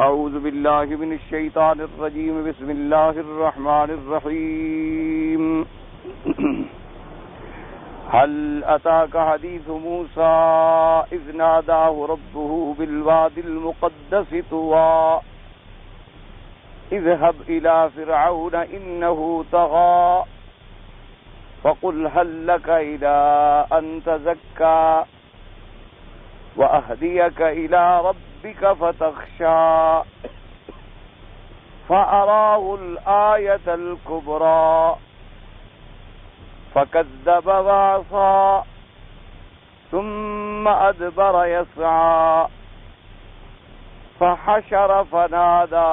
اعوذ باللہ من الشیطان الرجیم بسم اللہ الرحمن الرحیم هل اتاک حدیث موسیٰ اذ ناداہ ربہ بالواد المقدس طویٰ اذهب الى فرعون انه طغى فقل هل لك الى ان تزكى واهديك الى ربك فتخشى فاراه الايه الكبرى فكذب وعصى ثم ادبر يسعى فحشر فنادى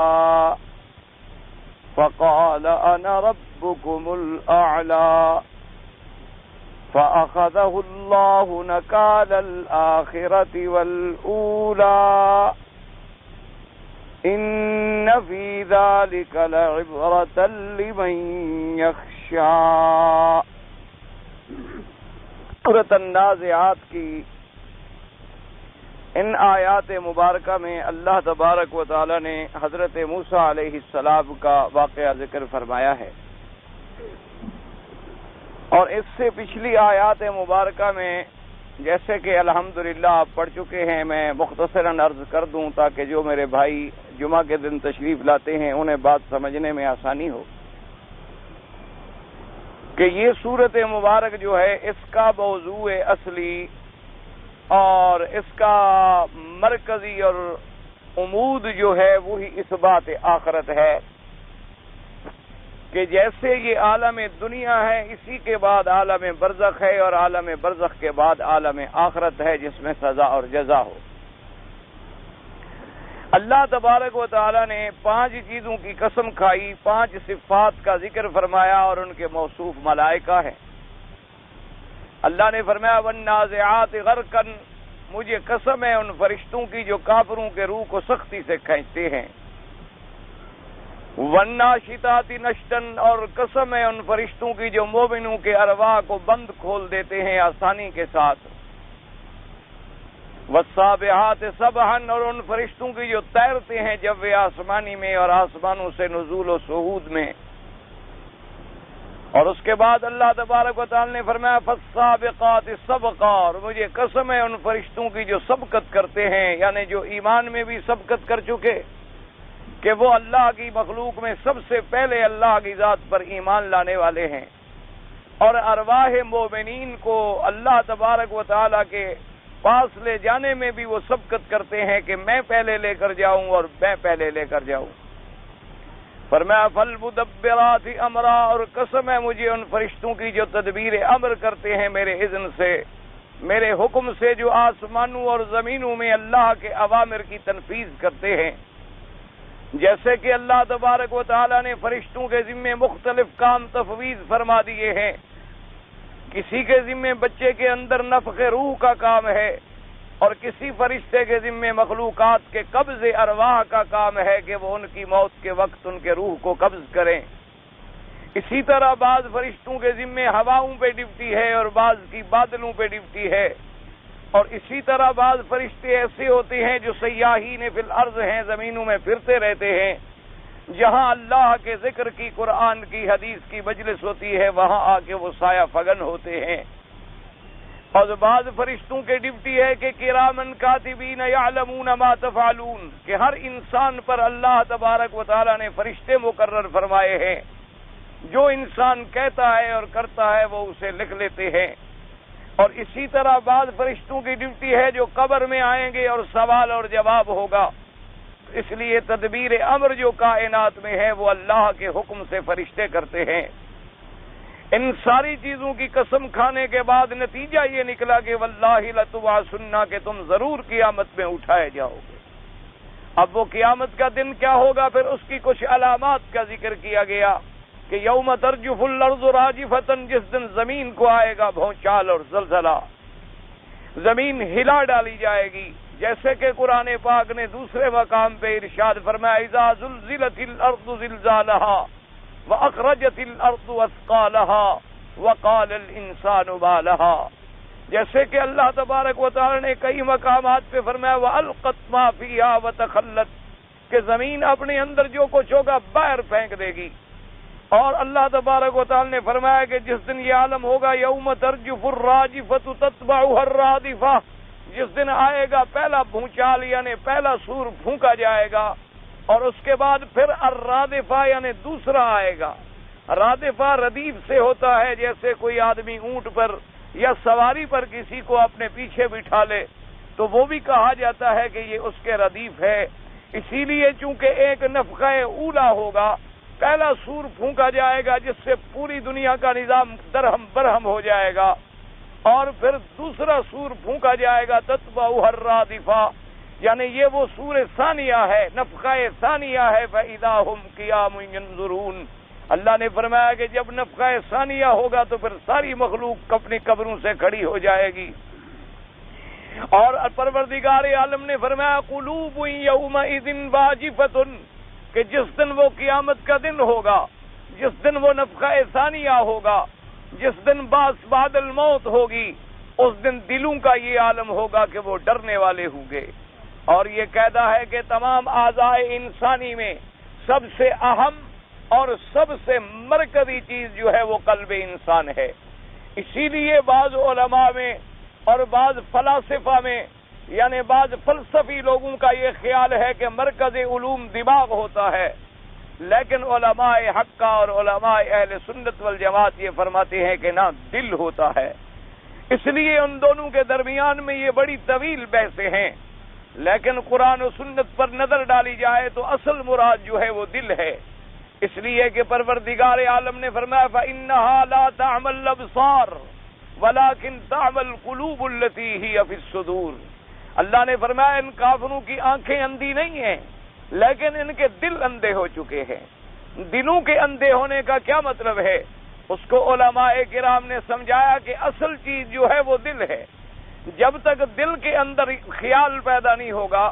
فقال انا ربكم الاعلى فاخذه الله نكال الاخره والاولى ان في ذلك لعبرة لمن يخشى. سورۃ النازعات کی ان آیات مبارکہ میں اللہ تبارک و تعالی نے حضرت موسیٰ علیہ السلام کا واقعہ ذکر فرمایا ہے، اور اس سے پچھلی آیات مبارکہ میں جیسے کہ الحمدللہ آپ پڑھ چکے ہیں، میں مختصراً عرض کر دوں تاکہ جو میرے بھائی جمعہ کے دن تشریف لاتے ہیں انہیں بات سمجھنے میں آسانی ہو، کہ یہ سورت مبارک جو ہے اس کا موضوع اصلی اور اس کا مرکزی اور عمود جو ہے وہی اثبات آخرت ہے، کہ جیسے یہ عالم دنیا ہے اسی کے بعد عالم برزخ ہے، اور عالم برزخ کے بعد عالم آخرت ہے جس میں سزا اور جزا ہو. اللہ تبارک و تعالی نے 5 چیزوں کی قسم کھائی، 5 صفات کا ذکر فرمایا اور ان کے موصوف ملائکہ ہیں. اللہ نے فرمایا والنازعات غرقا، مجھے قسم ہے ان فرشتوں کی جو کافروں کے روح کو سختی سے کھینچتے ہیں. والناشطات نشطا، اور قسم ہے ان فرشتوں کی جو مومنوں کے ارواح کو بند کھول دیتے ہیں آسانی کے ساتھ. والسابحات سبحا، اور ان فرشتوں کی جو تیرتے ہیں جو آسمانی میں اور آسمانوں سے نزول و صعود میں. اور اس کے بعد اللہ تبارک و تعالی نے فرمایا فالسابقات سبقا، اور مجھے قسم ہے ان فرشتوں کی جو سبقت کرتے ہیں، یعنی جو ایمان میں بھی سبقت کر چکے کہ وہ اللہ کی مخلوق میں سب سے پہلے اللہ کی ذات پر ایمان لانے والے ہیں، اور ارواح مومنین کو اللہ تبارک و تعالی کے پاس لے جانے میں بھی وہ سبقت کرتے ہیں کہ میں پہلے لے کر جاؤں اور میں پہلے لے کر جاؤں. فرمایا فالمدبرات امرا، اور قسم ہے مجھے ان فرشتوں کی جو تدبیر امر کرتے ہیں میرے اذن سے، میرے حکم سے، جو آسمانوں اور زمینوں میں اللہ کے اوامر کی تنفیذ کرتے ہیں. جیسے کہ اللہ تبارک و تعالی نے فرشتوں کے ذمے مختلف کام تفویض فرما دیے ہیں. کسی کے ذمے بچے کے اندر نفخ روح کا کام ہے، اور کسی فرشتے کے ذمے مخلوقات کے قبض ارواح کا کام ہے کہ وہ ان کی موت کے وقت ان کے روح کو قبض کریں. اسی طرح بعض فرشتوں کے ذمے ہواؤں پہ ڈیوٹی ہے اور بعض کی بادلوں پہ ڈیوٹی ہے. اور اسی طرح بعض فرشتے ایسے ہوتے ہیں جو سیاحین فی الارض ہیں، زمینوں میں پھرتے رہتے ہیں، جہاں اللہ کے ذکر کی، قرآن کی، حدیث کی مجلس ہوتی ہے وہاں آ کے وہ سایہ فگن ہوتے ہیں. اور بعض فرشتوں کے ڈیوٹی ہے کہ کرامن کاتبین یعلمون ما تفعلون، کہ ہر انسان پر اللہ تبارک و تعالی نے فرشتے مقرر فرمائے ہیں، جو انسان کہتا ہے اور کرتا ہے وہ اسے لکھ لیتے ہیں. اور اسی طرح بعض فرشتوں کی ڈیوٹی ہے جو قبر میں آئیں گے اور سوال اور جواب ہوگا. اس لیے تدبیر امر جو کائنات میں ہے وہ اللہ کے حکم سے فرشتے کرتے ہیں. ان ساری چیزوں کی قسم کھانے کے بعد نتیجہ یہ نکلا کہ واللہ لتبعثن، کہ تم ضرور قیامت میں اٹھائے جاؤ گے. اب وہ قیامت کا دن کیا ہوگا، پھر اس کی کچھ علامات کا ذکر کیا گیا کہ یوم ترجف الارض راجفۃ، جس دن زمین کو آئے گا بھونچال اور زلزلہ، زمین ہلا ڈالی جائے گی. جیسے کہ قرآن پاک نے دوسرے مقام پہ ارشاد فرمایا اذا زلزلت الارض زلزالها واخرجت الارض اثقالها وقال الانسان ما لها. جیسے کہ اللہ تبارک و تعالی نے کئی مقامات پہ فرمایا وَأَلْقَتْ مَا فِيهَا وَتَخَلَّتْ، کہ زمین اپنے اندر جو کچھ ہوگا باہر پھینک دے گی. اور اللہ تبارک و تعالی نے فرمایا کہ جس دن یہ عالم ہوگا یوم ترجف الراجفۃ تتبعها الرادفہ، جس دن آئے گا پہلا بھونچال یعنی پہلا سور پھونکا جائے گا، اور اس کے بعد پھر الرادفہ یعنی دوسرا آئے گا. رادفہ ردیف سے ہوتا ہے، جیسے کوئی آدمی اونٹ پر یا سواری پر کسی کو اپنے پیچھے بٹھا لے تو وہ بھی کہا جاتا ہے کہ یہ اس کے ردیف ہے. اسی لیے چونکہ ایک نفخہ اولا ہوگا، پہلا سور پھونکا جائے گا جس سے پوری دنیا کا نظام درہم برہم ہو جائے گا، اور پھر دوسرا سور پھونکا جائے گا تتبعها الرادفہ، یعنی یہ وہ سور ثانیہ ہے، نفخہ ثانیہ ہے. فَإِذَا هُمْ قِيَامٌ يَنظُرُونَ. اللہ نے فرمایا کہ جب نفخہ ثانیہ ہوگا تو پھر ساری مخلوق اپنی قبروں سے کھڑی ہو جائے گی. اور پروردگار عالم نے فرمایا قلوب یومئذ واجفۃ، کہ جس دن وہ قیامت کا دن ہوگا، جس دن وہ نفخہ ثانیہ ہوگا، جس دن بعد الموت ہوگی، اس دن دلوں کا یہ عالم ہوگا کہ وہ ڈرنے والے ہوں گے. اور یہ قاعدہ ہے کہ تمام اعضاء انسانی میں سب سے اہم اور سب سے مرکزی چیز جو ہے وہ قلب انسان ہے. اسی لیے بعض علماء میں اور بعض فلاسفہ میں یعنی بعض فلسفی لوگوں کا یہ خیال ہے کہ مرکز علوم دماغ ہوتا ہے، لیکن علماء حق اور علماء اہل سنت والجماعت یہ فرماتے ہیں کہ نہ، دل ہوتا ہے. اس لیے ان دونوں کے درمیان میں یہ بڑی طویل بحثیں ہیں، لیکن قرآن و سنت پر نظر ڈالی جائے تو اصل مراد جو ہے وہ دل ہے. اس لیے کہ پروردگار عالم نے فرمایا فَإِنَّهَا لَا تَعْمَى الْأَبْصَارُ وَلَكِنْ تَعْمَى الْقُلُوبُ الَّتِي هِيَ فِي الصُّدُورِ. اللہ نے فرمایا ان کافروں کی آنکھیں اندھی نہیں ہیں، لیکن ان کے دل اندھے ہو چکے ہیں. دلوں کے اندھے ہونے کا کیا مطلب ہے؟ اس کو علماء کرام نے سمجھایا کہ اصل چیز جو ہے وہ دل ہے. جب تک دل کے اندر خیال پیدا نہیں ہوگا،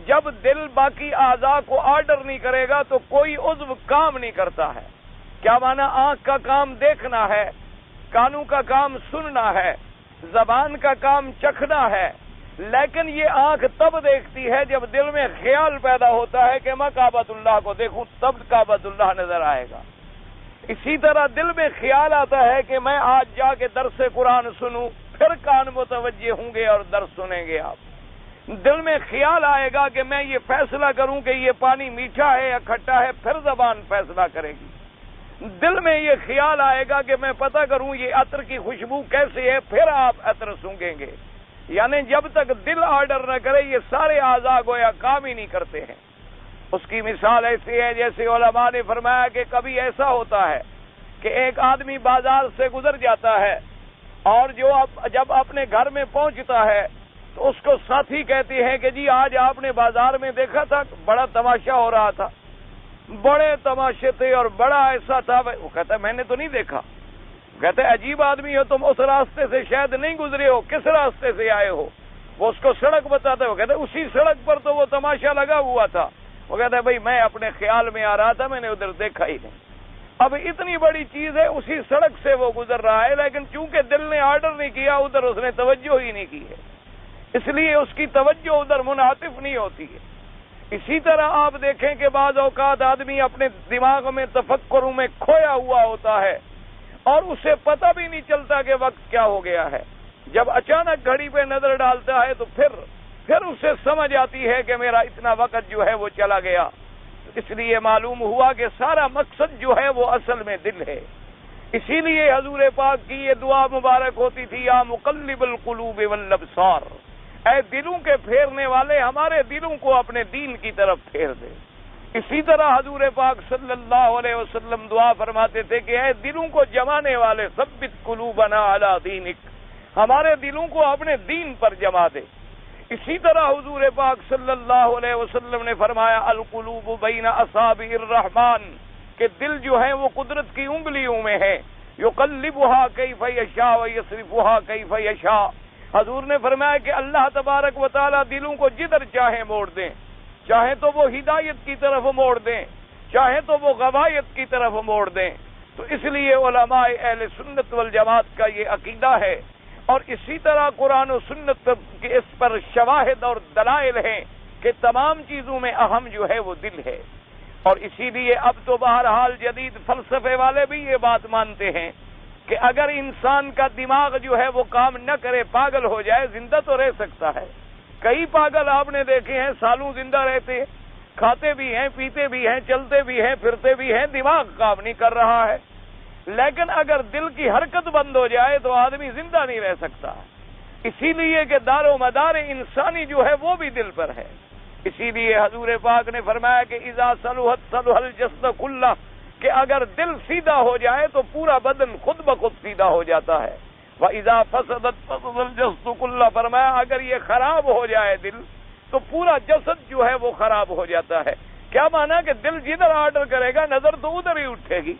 جب دل باقی اعضاء کو آرڈر نہیں کرے گا تو کوئی عضو کام نہیں کرتا ہے. کیا معنی؟ آنکھ کا کام دیکھنا ہے، کانوں کا کام سننا ہے، زبان کا کام چکھنا ہے، لیکن یہ آنکھ تب دیکھتی ہے جب دل میں خیال پیدا ہوتا ہے کہ میں کعبۃ اللہ کو دیکھوں، تب کعبۃ اللہ نظر آئے گا. اسی طرح دل میں خیال آتا ہے کہ میں آج جا کے درس قرآن سنوں، پھر کان متوجہ ہوں گے اور درس سنیں گے آپ. دل میں خیال آئے گا کہ میں یہ فیصلہ کروں کہ یہ پانی میٹھا ہے یا کھٹا ہے، پھر زبان فیصلہ کرے گی. دل میں یہ خیال آئے گا کہ میں پتہ کروں یہ عطر کی خوشبو کیسے ہے، پھر آپ عطر سونگیں گے. یعنی جب تک دل آرڈر نہ کرے یہ سارے اعضاء گویا کام ہی نہیں کرتے ہیں. اس کی مثال ایسی ہے جیسے علماء نے فرمایا کہ کبھی ایسا ہوتا ہے کہ ایک آدمی بازار سے گزر جاتا ہے اور جب اپنے گھر میں پہنچتا ہے تو اس کو ساتھی کہتے ہیں کہ جی آج آپ نے بازار میں دیکھا تھا بڑا تماشا ہو رہا تھا، بڑے تماشے تھے اور بڑا ایسا تھا. وہ کہتا ہے میں نے تو نہیں دیکھا. کہتے ہیں عجیب آدمی ہو تم، اس راستے سے شاید نہیں گزرے ہو، کس راستے سے آئے ہو؟ وہ اس کو سڑک بتاتا ہے. وہ کہتے ہیں اسی سڑک پر تو وہ تماشا لگا ہوا تھا. وہ کہتا ہے بھائی میں اپنے خیال میں آ رہا تھا، میں نے ادھر دیکھا ہی نہیں. اب اتنی بڑی چیز ہے، اسی سڑک سے وہ گزر رہا ہے، لیکن چونکہ دل نے آرڈر نہیں کیا ادھر اس نے توجہ ہی نہیں کی ہے، اس لیے اس کی توجہ ادھر منعطف نہیں ہوتی ہے. اسی طرح آپ دیکھیں کہ بعض اوقات آدمی اپنے دماغ میں تفکروں میں کھویا ہوا ہوتا ہے اور اسے پتہ بھی نہیں چلتا کہ وقت کیا ہو گیا ہے. جب اچانک گھڑی پہ نظر ڈالتا ہے تو پھر اسے سمجھ آتی ہے کہ میرا اتنا وقت جو ہے وہ چلا گیا. اس لیے معلوم ہوا کہ سارا مقصد جو ہے وہ اصل میں دل ہے. اسی لیے حضور پاک کی یہ دعا مبارک ہوتی تھی یا مقلب القلوب والابصار، اے دلوں کے پھیرنے والے ہمارے دلوں کو اپنے دین کی طرف پھیر دے. اسی طرح حضور پاک صلی اللہ علیہ وسلم دعا فرماتے تھے کہ اے دلوں کو جمانے والے ثبت قلوبنا علی دینک، ہمارے دلوں کو اپنے دین پر جما دے. اسی طرح حضور پاک صلی اللہ علیہ وسلم نے فرمایا القلوب بین اصابع الرحمن، کہ دل جو ہے وہ قدرت کی انگلیوں میں ہے، یقلبها کیف یشاء ویصرفها کیف یشاء. حضور نے فرمایا کہ اللہ تبارک و تعالی دلوں کو جدھر چاہیں موڑ دیں، چاہے تو وہ ہدایت کی طرف موڑ دیں، چاہے تو وہ غوایت کی طرف موڑ دیں. تو اس لیے علماء اہل سنت والجماعت کا یہ عقیدہ ہے. اور اسی طرح قرآن و سنت کے اس پر شواہد اور دلائل ہیں کہ تمام چیزوں میں اہم جو ہے وہ دل ہے. اور اسی لیے اب تو بہرحال جدید فلسفے والے بھی یہ بات مانتے ہیں کہ اگر انسان کا دماغ جو ہے وہ کام نہ کرے، پاگل ہو جائے، زندہ تو رہ سکتا ہے. کئی پاگل آپ نے دیکھے ہیں سالوں زندہ رہتے، کھاتے بھی ہیں، پیتے بھی ہیں، چلتے بھی ہیں، پھرتے بھی ہیں، دماغ کام نہیں کر رہا ہے. لیکن اگر دل کی حرکت بند ہو جائے تو آدمی زندہ نہیں رہ سکتا. اسی لیے کہ دار و مدار انسانی جو ہے وہ بھی دل پر ہے. اسی لیے حضور پاک نے فرمایا کہ اذا صلحت صلح الجسد کلہ، کہ اگر دل سیدھا ہو جائے تو پورا بدن خود بخود سیدھا ہو جاتا ہے. وَإِذَا فَسَدَتْ فَسَدَ الْجَسْدُ كُلُّهُ، فرمایا اگر یہ خراب ہو جائے دل تو پورا جسد جو ہے وہ خراب ہو جاتا ہے. کیا مانا کہ دل جدھر آرڈر کرے گا نظر تو ادھر ہی اٹھے گی،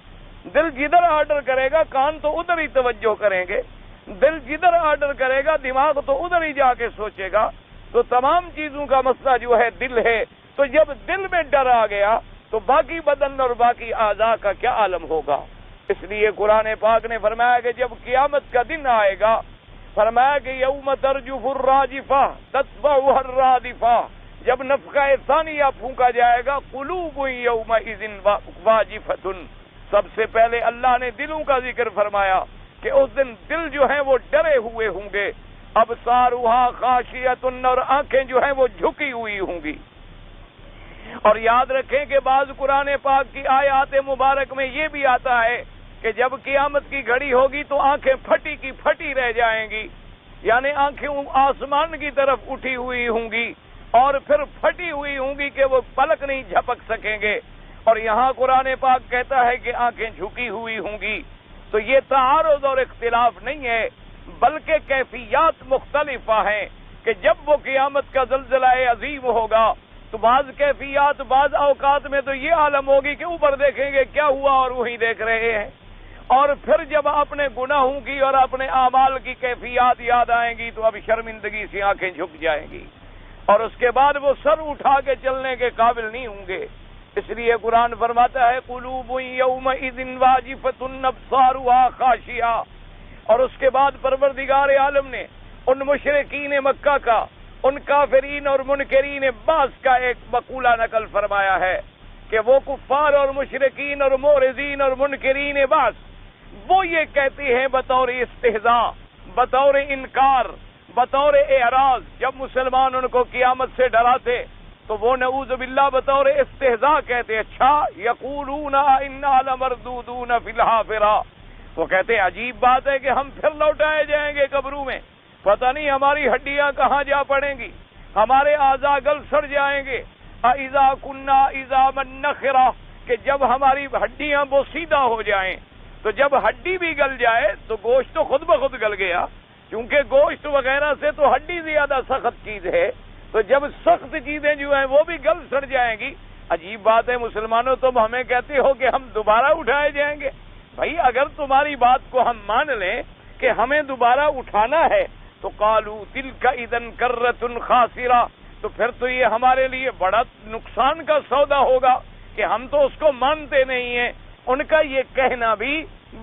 دل جدھر آرڈر کرے گا کان تو ادھر ہی توجہ کریں گے، دل جدھر آرڈر کرے گا دماغ تو ادھر ہی جا کے سوچے گا. تو تمام چیزوں کا مسئلہ جو ہے دل ہے. تو جب دل میں ڈر آ گیا تو باقی بدن اور باقی اعضاء کا کیا عالم ہوگا. اس لیے قرآن پاک نے فرمایا کہ جب قیامت کا دن آئے گا، فرمایا کہ یوم ترجف الراجفہ تتبعها الرادفہ، جب نفخہ ثانیہ پھونکا جائے گا، قلوب یومئذ واجفۃ، سب سے پہلے اللہ نے دلوں کا ذکر فرمایا کہ اس دن دل جو ہیں وہ ڈرے ہوئے ہوں گے. ابصارها خاشعۃ، اور آنکھیں جو ہیں وہ جھکی ہوئی ہوں گی. اور یاد رکھیں کہ بعض قرآن پاک کی آیات مبارک میں یہ بھی آتا ہے کہ جب قیامت کی گھڑی ہوگی تو آنکھیں پھٹی کی پھٹی رہ جائیں گی، یعنی آنکھیں آسمان کی طرف اٹھی ہوئی ہوں گی اور پھر پھٹی ہوئی ہوں گی کہ وہ پلک نہیں جھپک سکیں گے. اور یہاں قرآن پاک کہتا ہے کہ آنکھیں جھکی ہوئی ہوں گی. تو یہ تعارض اور اختلاف نہیں ہے، بلکہ کیفیات مختلفہ ہیں کہ جب وہ قیامت کا زلزلہ عظیم ہوگا تو بعض کیفیات بعض اوقات میں تو یہ عالم ہوگی کہ اوپر دیکھیں گے کیا ہوا اور وہیں دیکھ رہے ہیں. اور پھر جب اپنے گناہوں کی اور اپنے اعمال کی کیفیات یاد آئیں گی تو اب شرمندگی سے آنکھیں جھک جائیں گی اور اس کے بعد وہ سر اٹھا کے چلنے کے قابل نہیں ہوں گے. اس لیے قرآن فرماتا ہے قلوب یومئذ واجفۃ ابصارها خاشعہ. اور اس کے بعد پروردگار عالم نے ان مشرکین مکہ کا، ان کافرین اور منکرین بعض کا ایک مقولہ نقل فرمایا ہے کہ وہ کفار اور مشرکین اور معرضین اور منکرین بعض وہ یہ کہتے ہیں بطور استہزاء، بطور انکار، بطور اعراض، جب مسلمان ان کو قیامت سے ڈراتے تو وہ نعوذ باللہ بطور استہزاء کہتے اچھا یقولون انا لمردودون فی الحافرہ. وہ کہتے ہیں عجیب بات ہے کہ ہم پھر لوٹائے جائیں گے قبروں میں، پتہ نہیں ہماری ہڈیاں کہاں جا پڑیں گی، ہمارے اعضاء گل سڑ جائیں گے. اذا کنا عظاما نخرہ، کہ جب ہماری ہڈیاں بوسیدہ ہو جائیں تو جب ہڈی بھی گل جائے تو گوشت تو خود بخود گل گیا، کیونکہ گوشت وغیرہ سے تو ہڈی زیادہ سخت چیز ہے. تو جب سخت چیزیں جو ہیں وہ بھی گل سڑ جائیں گی. عجیب بات ہے مسلمانوں، تم ہمیں کہتے ہو کہ ہم دوبارہ اٹھائے جائیں گے. بھائی اگر تمہاری بات کو ہم مان لیں کہ ہمیں دوبارہ اٹھانا ہے تو قالوا تلک اذا کرۃ خاسرہ، تو پھر تو یہ ہمارے لیے بڑا نقصان کا سودا ہوگا کہ ہم تو اس کو مانتے نہیں ہیں. ان کا یہ کہنا بھی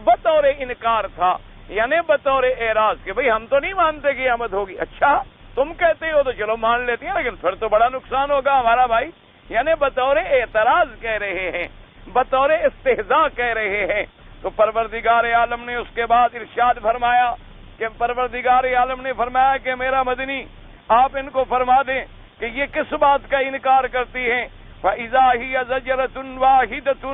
بطور انکار تھا، یعنی بطور اعراض کہ بھئی ہم تو نہیں مانتے کہ قیامت ہوگی. اچھا تم کہتے ہو تو چلو مان لیتے ہیں، لیکن پھر تو بڑا نقصان ہوگا ہمارا بھائی. یعنی بطور اعتراض کہہ رہے ہیں، بطور استہزاء کہہ رہے ہیں. تو پروردگار عالم نے اس کے بعد ارشاد فرمایا کہ پروردگار عالم نے فرمایا کہ میرا مدنی آپ ان کو فرما دیں کہ یہ کس بات کا انکار کرتی ہیں. فَإِذَا هِيَ زَجْرَةٌ وَاحِدَةٌ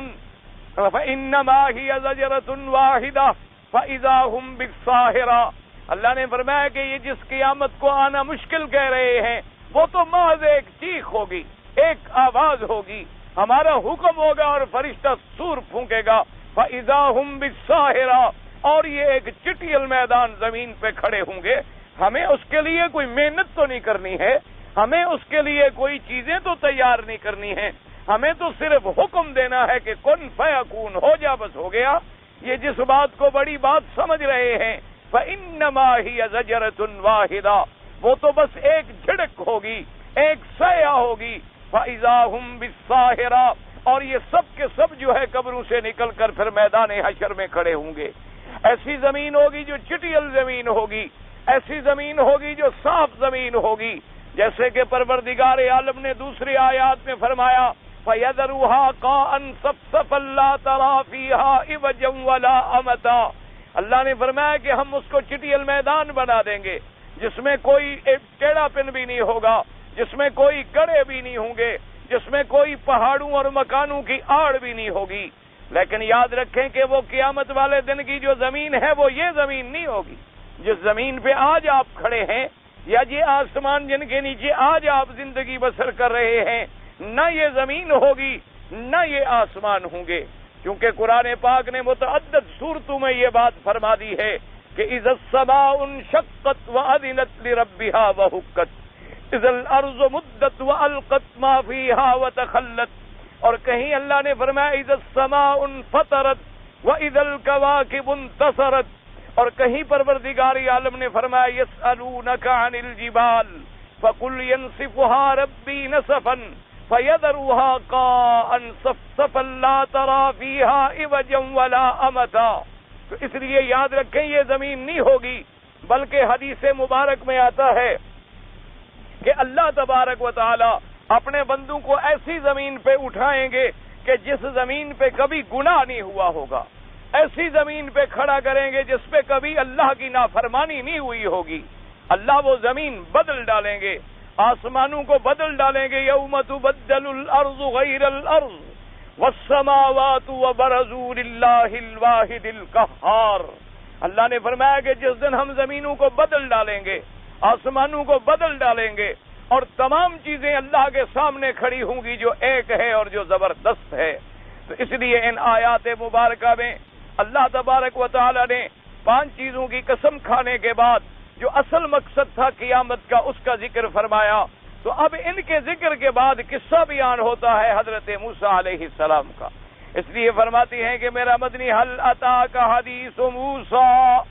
فَإِنَّمَا هِيَ زَجْرَةٌ وَاحِدَةٌ فَإِذَا هُمْ بِالسَّاهِرَةِ. اللہ نے فرمایا کہ یہ جس قیامت کو آنا مشکل کہہ رہے ہیں وہ تو محض ایک چیخ ہوگی، ایک آواز ہوگی، ہمارا حکم ہوگا اور فرشتہ سور پھونکے گا. فَإِذَا هُمْ بِالسَّاهِرَةِ، اور یہ ایک چٹیل میدان زمین پہ کھڑے ہوں گے. ہمیں اس کے لیے کوئی محنت تو نہیں کرنی ہے، ہمیں اس کے لیے کوئی چیزیں تو تیار نہیں کرنی ہیں، ہمیں تو صرف حکم دینا ہے کہ کن فیکون، ہو جا بس ہو گیا. یہ جس بات کو بڑی بات سمجھ رہے ہیں فَإِنَّمَا هِيَ زَجْرَةٌ وَاحِدَةٌ، وہ تو بس ایک جھڑک ہوگی، ایک صیحہ ہوگی. فَإِذَا هُمْ بِالسَّاهِرَةِ، اور یہ سب کے سب جو ہے قبروں سے نکل کر پھر میدان حشر میں کھڑے ہوں گے. ایسی زمین ہوگی جو چٹیل زمین ہوگی، ایسی زمین ہوگی جو صاف زمین ہوگی، جیسے کہ پروردگار عالم نے دوسری آیات میں فرمایا فَيَذَرُهَا قَاعًا صَفْصَفًا لَا تَرَىٰ فِيهَا عِوَجًا وَلَا أَمْتًا۔ اللہ نے فرمایا کہ ہم اس کو چٹیل میدان بنا دیں گے جس میں کوئی ٹیڑھا پن بھی نہیں ہوگا، جس میں کوئی گڑھے بھی نہیں ہوں گے، جس میں کوئی پہاڑوں اور مکانوں کی آڑ بھی نہیں ہوگی۔ لیکن یاد رکھیں کہ وہ قیامت والے دن کی جو زمین ہے وہ یہ زمین نہیں ہوگی جس زمین پہ آج آپ کھڑے ہیں، یا یہ آسمان جن کے نیچے آج آپ زندگی بسر کر رہے ہیں، نہ یہ زمین ہوگی نہ یہ آسمان ہوں گے، کیونکہ قرآن پاک نے متعدد صورتوں میں یہ بات فرما دی ہے کہ اذا السماء انشقت وأذنت لربها وحقت، اذا الارض مدت والقت ما فيها وتخلت، اور کہیں اللہ نے فرمایا اذا السماء انفطرت واذا الكواكب انتصرت، اور کہیں پروردگار عالم نے فرمایا يسألونك عن الجبال فقل ينسفها ربي نسفا فَيَذَرُهَا قَاعًا صَفْصَفًا لَا تَرَىٰ فِيهَا عِوَجًا وَلَا أَمْتًا۔ تو اس لیے یاد رکھیں یہ زمین نہیں ہوگی، بلکہ حدیث مبارک میں آتا ہے کہ اللہ تبارک و تعالی اپنے بندوں کو ایسی زمین پہ اٹھائیں گے کہ جس زمین پہ کبھی گناہ نہیں ہوا ہوگا، ایسی زمین پہ کھڑا کریں گے جس پہ کبھی اللہ کی نافرمانی نہیں ہوئی ہوگی۔ اللہ وہ زمین بدل ڈالیں گے، آسمانوں کو بدل ڈالیں گے، یوم تبدل الارض غیر الارض والسماوات وبرزوا للہ الواحد القہار۔ اللہ نے فرمایا کہ جس دن ہم زمینوں کو بدل ڈالیں گے، آسمانوں کو بدل ڈالیں گے، اور تمام چیزیں اللہ کے سامنے کھڑی ہوں گی جو ایک ہے اور جو زبردست ہے۔ تو اس لیے ان آیات مبارکہ میں اللہ تبارک و تعالی نے 5 چیزوں کی قسم کھانے کے بعد جو اصل مقصد تھا قیامت کا اس کا ذکر فرمایا۔ تو اب ان کے ذکر کے بعد قصہ بیان ہوتا ہے حضرت موسیٰ علیہ السلام کا، اس لیے فرماتی ہیں کہ میرا مدنی هل اتاک حدیث موسیٰ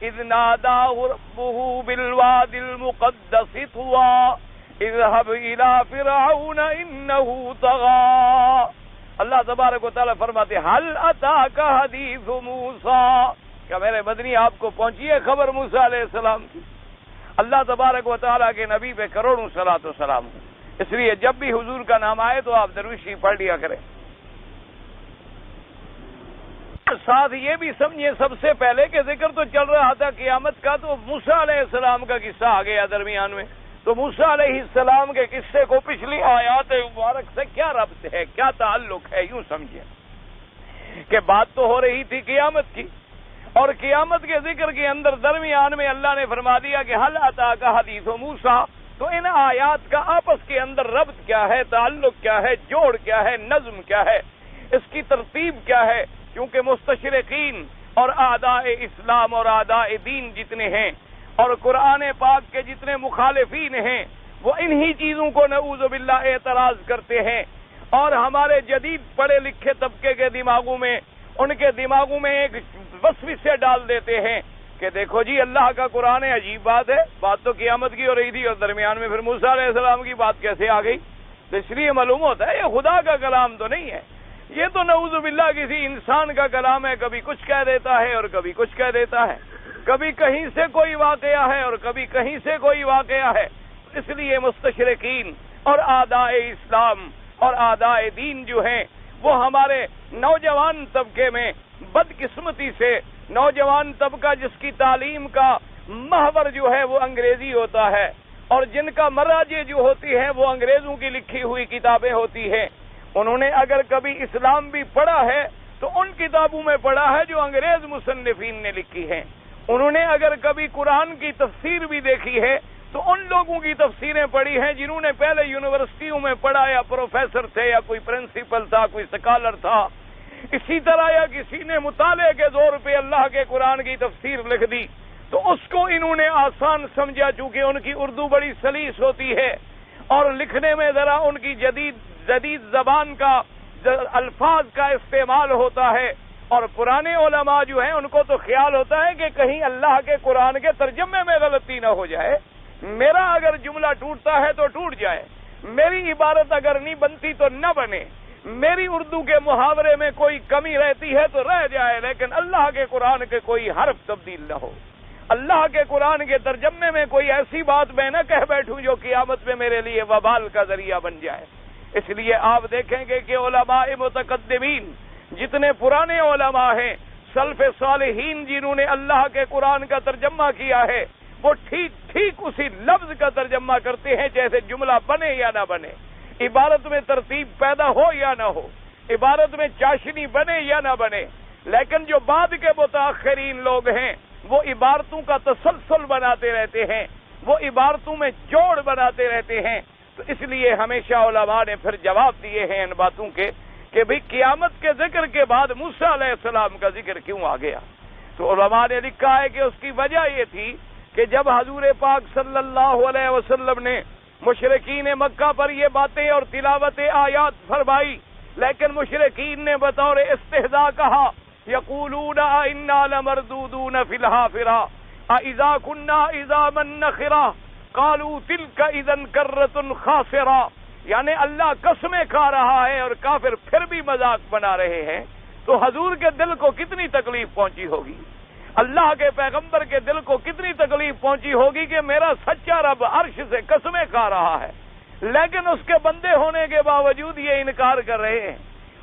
اذ ناداہ ربہ بالواد المقدس طوى اذهب الى فرعون انه طغى۔ اللہ تبارک و تعالی فرماتے ہیں هل اتاک حدیث موسیٰ، کیا میرے مدنی آپ کو پہنچی ہے خبر موسیٰ علیہ السلام کی؟ اللہ تبارک و تعالیٰ کے نبی پہ کروڑوں صلاۃ و سلام، اس لیے جب بھی حضور کا نام آئے تو آپ دروشی پڑھ لیا کریں۔ ساتھ یہ بھی سمجھیں سب سے پہلے کہ ذکر تو چل رہا تھا قیامت کا، تو موسیٰ علیہ السلام کا قصہ آ گیا درمیان میں، تو موسیٰ علیہ السلام کے قصے کو پچھلی آیات مبارک سے کیا ربط ہے، کیا تعلق ہے، یوں سمجھیں کہ بات تو ہو رہی تھی قیامت کی، اور قیامت کے ذکر کے اندر درمیان میں اللہ نے فرما دیا کہ حل اتاک حدیث موسیٰ۔ تو ان آیات کا آپس کے اندر ربط کیا ہے، تعلق کیا ہے، جوڑ کیا ہے، نظم کیا ہے، اس کی ترتیب کیا ہے؟ کیونکہ مستشرقین اور اعداء اسلام اور اعداء دین جتنے ہیں اور قرآن پاک کے جتنے مخالفین ہیں وہ انہی چیزوں کو نعوذ باللہ اعتراض کرتے ہیں، اور ہمارے جدید پڑھے لکھے طبقے کے دماغوں میں، ان کے دماغوں میں ایک وسوسے ڈال دیتے ہیں کہ دیکھو جی اللہ کا قرآن ہے، عجیب بات ہے، بات تو قیامت کی ہو رہی تھی اور درمیان میں پھر موسیٰ علیہ السلام کی بات کیسے آ گئی؟ تو اس لیے معلوم ہوتا ہے یہ خدا کا کلام تو نہیں ہے، یہ تو نعوذ باللہ کسی انسان کا کلام ہے، کبھی کچھ کہہ دیتا ہے اور کبھی کچھ کہہ دیتا ہے، کبھی کہیں سے کوئی واقعہ ہے اور کبھی کہیں سے کوئی واقعہ ہے۔ اس لیے مستشرقین اور اعداء اسلام اور اعداء دین جو ہیں وہ ہمارے نوجوان طبقے میں بدقسمتی سے نوجوان طبقہ جس کی تعلیم کا محور جو ہے وہ انگریزی ہوتا ہے اور جن کا مراجع جو ہوتی ہیں وہ انگریزوں کی لکھی ہوئی کتابیں ہوتی ہیں، انہوں نے اگر کبھی اسلام بھی پڑھا ہے تو ان کتابوں میں پڑھا ہے جو انگریز مصنفین نے لکھی ہیں، انہوں نے اگر کبھی قرآن کی تفسیر بھی دیکھی ہے تو ان لوگوں کی تفسیریں پڑھی ہیں جنہوں نے پہلے یونیورسٹیوں میں پڑھا، یا پروفیسر تھے یا کوئی پرنسپل تھا، کوئی سکالر تھا، اسی طرح یا کسی نے مطالعے کے زور پہ اللہ کے قرآن کی تفسیر لکھ دی تو اس کو انہوں نے آسان سمجھا، چونکہ ان کی اردو بڑی سلیس ہوتی ہے اور لکھنے میں ذرا ان کی جدید زبان کا الفاظ کا استعمال ہوتا ہے، اور پرانے علماء جو ہیں ان کو تو خیال ہوتا ہے کہ کہیں اللہ کے قرآن کے ترجمے میں غلطی نہ ہو جائے، میرا اگر جملہ ٹوٹتا ہے تو ٹوٹ جائے، میری عبارت اگر نہیں بنتی تو نہ بنے، میری اردو کے محاورے میں کوئی کمی رہتی ہے تو رہ جائے، لیکن اللہ کے قرآن کے کوئی حرف تبدیل نہ ہو۔ اللہ کے قرآن کے ترجمے میں کوئی ایسی بات میں نہ کہہ بیٹھوں جو قیامت میں میرے لیے وبال کا ذریعہ بن جائے۔ اس لیے آپ دیکھیں گے کہ علماء متقدمین، جتنے پرانے علماء ہیں، سلف صالحین جنہوں نے اللہ کے قرآن کا ترجمہ کیا ہے، وہ ٹھیک اسی لفظ کا ترجمہ کرتے ہیں جیسے جملہ بنے یا نہ بنے، عبارت میں ترتیب پیدا ہو یا نہ ہو، عبارت میں چاشنی بنے یا نہ بنے۔ لیکن جو بعد کے متاخرین لوگ ہیں وہ عبارتوں کا تسلسل بناتے رہتے ہیں، وہ عبارتوں میں جوڑ بناتے رہتے ہیں۔ تو اس لیے ہمیشہ علماء نے پھر جواب دیے ہیں ان باتوں کے کہ بھئی قیامت کے ذکر کے بعد موسیٰ علیہ السلام کا ذکر کیوں آ گیا؟ تو علماء نے لکھا ہے کہ اس کی وجہ یہ تھی کہ جب حضور پاک صلی اللہ علیہ وسلم نے مشرکین مکہ پر یہ باتیں اور تلاوت آیات فرمائی، لیکن مشرکین نے بطور استہزاء کہا یقولون انا لمردودون فی الحافرہ اذا کنا عظاما نخرہ قالوا تلک اذا کرۃ خاسرہ، یعنی اللہ قسمیں کھا رہا ہے اور کافر پھر بھی مذاق بنا رہے ہیں۔ تو حضور کے دل کو کتنی تکلیف پہنچی ہوگی، اللہ کے پیغمبر کے دل کو کتنی تکلیف پہنچی ہوگی کہ میرا سچا رب عرش سے قسمیں کھا رہا ہے، لیکن اس کے بندے ہونے کے باوجود یہ انکار کر رہے ہیں،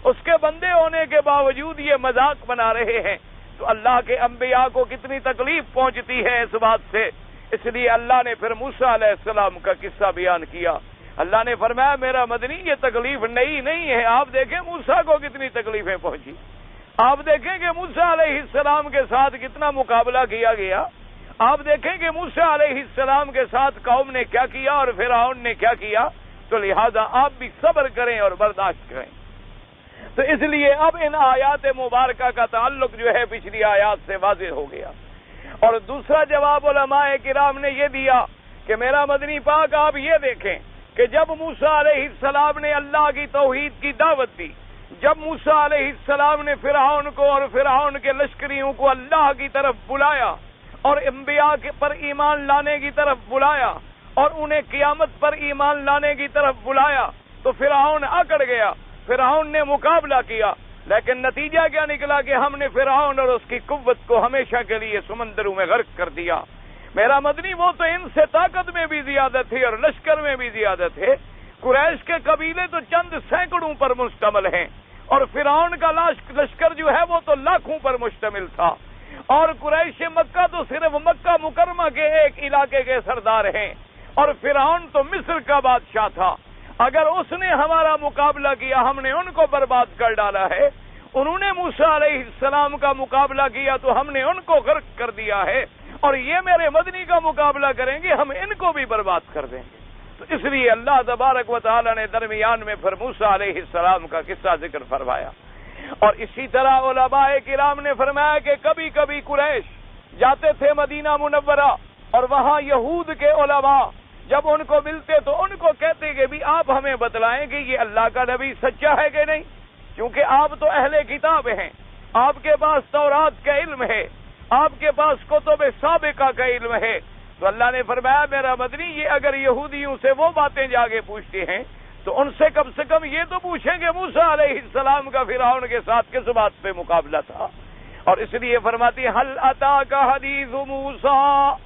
اس کے بندے ہونے کے باوجود یہ مذاق بنا رہے ہیں۔ تو اللہ کے انبیاء کو کتنی تکلیف پہنچتی ہے اس بات سے۔ اس لیے اللہ نے پھر موسیٰ علیہ السلام کا قصہ بیان کیا۔ اللہ نے فرمایا میرا مدنی یہ تکلیف نئی نہیں ہے، آپ دیکھیں موسیٰ کو کتنی تکلیفیں پہنچی، آپ دیکھیں کہ موسیٰ علیہ السلام کے ساتھ کتنا مقابلہ کیا گیا، آپ دیکھیں کہ موسیٰ علیہ السلام کے ساتھ قوم نے کیا کیا اور فرعون نے کیا کیا۔ تو لہذا آپ بھی صبر کریں اور برداشت کریں۔ تو اس لیے اب ان آیات مبارکہ کا تعلق جو ہے پچھلی آیات سے واضح ہو گیا۔ اور دوسرا جواب علماء کرام نے یہ دیا کہ میرا مدنی پاک آپ یہ دیکھیں کہ جب موسیٰ علیہ السلام نے اللہ کی توحید کی دعوت دی، جب موسیٰ علیہ السلام نے فرعون کو اور فرعون کے لشکریوں کو اللہ کی طرف بلایا اور انبیاء پر ایمان لانے کی طرف بلایا اور انہیں قیامت پر ایمان لانے کی طرف بلایا، تو فرعون اکڑ گیا، فرعون نے مقابلہ کیا، لیکن نتیجہ کیا نکلا کہ ہم نے فرعون اور اس کی قوت کو ہمیشہ کے لیے سمندروں میں غرق کر دیا۔ میرا مدنی وہ تو ان سے طاقت میں بھی زیادہ تھے اور لشکر میں بھی زیادہ تھے، قریش کے قبیلے تو چند سینکڑوں پر مشتمل ہیں اور فرعون کا لشکر جو ہے وہ تو لاکھوں پر مشتمل تھا، اور قریش مکہ تو صرف مکہ مکرمہ کے ایک علاقے کے سردار ہیں، اور فرعون تو مصر کا بادشاہ تھا۔ اگر اس نے ہمارا مقابلہ کیا ہم نے ان کو برباد کر ڈالا ہے، انہوں نے موسیٰ علیہ السلام کا مقابلہ کیا تو ہم نے ان کو غرق کر دیا ہے، اور یہ میرے مدنی کا مقابلہ کریں گے ہم ان کو بھی برباد کر دیں گے۔ تو اس لیے اللہ تبارک و تعالی نے درمیان میں پھر موسیٰ علیہ السلام کا قصہ ذکر فرمایا۔ اور اسی طرح علماء کرام نے فرمایا کہ کبھی کبھی قریش جاتے تھے مدینہ منورہ اور وہاں یہود کے علماء جب ان کو ملتے تو ان کو کہتے کہ بھی آپ ہمیں بتلائیں کہ یہ اللہ کا نبی سچا ہے کہ نہیں، کیونکہ آپ تو اہل کتاب ہیں، آپ کے پاس تورات کا علم ہے، آپ کے پاس کتب سابقہ کا علم ہے۔ تو اللہ نے فرمایا میرا مدنی یہ اگر یہودیوں سے وہ باتیں جا کے پوچھتے ہیں تو ان سے کم یہ تو پوچھیں کہ موسیٰ علیہ السلام کا فرعون کے ساتھ کس بات پہ مقابلہ تھا۔ اور اس لیے فرماتی حل اتاک حدیث موسیٰ،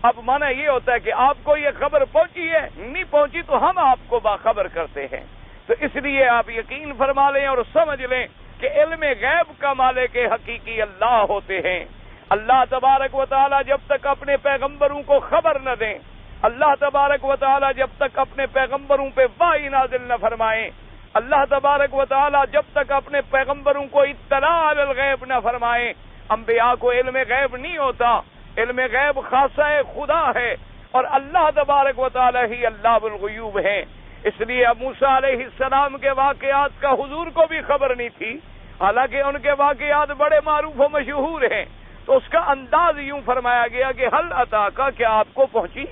اب معنی یہ ہوتا ہے کہ آپ کو یہ خبر پہنچی ہے، نہیں پہنچی تو ہم آپ کو باخبر کرتے ہیں۔ تو اس لیے آپ یقین فرما لیں اور سمجھ لیں کہ علم غیب کا مالک حقیقی اللہ ہوتے ہیں۔ اللہ تبارک و تعالی جب تک اپنے پیغمبروں کو خبر نہ دیں، اللہ تبارک و تعالی جب تک اپنے پیغمبروں پہ وحی نازل نہ فرمائیں، اللہ تبارک و تعالی جب تک اپنے پیغمبروں کو اطلاع علی الغیب نہ فرمائیں، انبیاء کو علم غیب نہیں ہوتا، علم غیب خاصہ خدا ہے اور اللہ تبارک و تعالی ہی علام الغیوب ہیں۔ اس لیے موسیٰ علیہ السلام کے واقعات کا حضور کو بھی خبر نہیں تھی، حالانکہ ان کے واقعات بڑے معروف و مشہور ہیں۔ تو اس کا انداز یوں فرمایا گیا کہ حل اتاکا، کیا آپ کو پہنچی،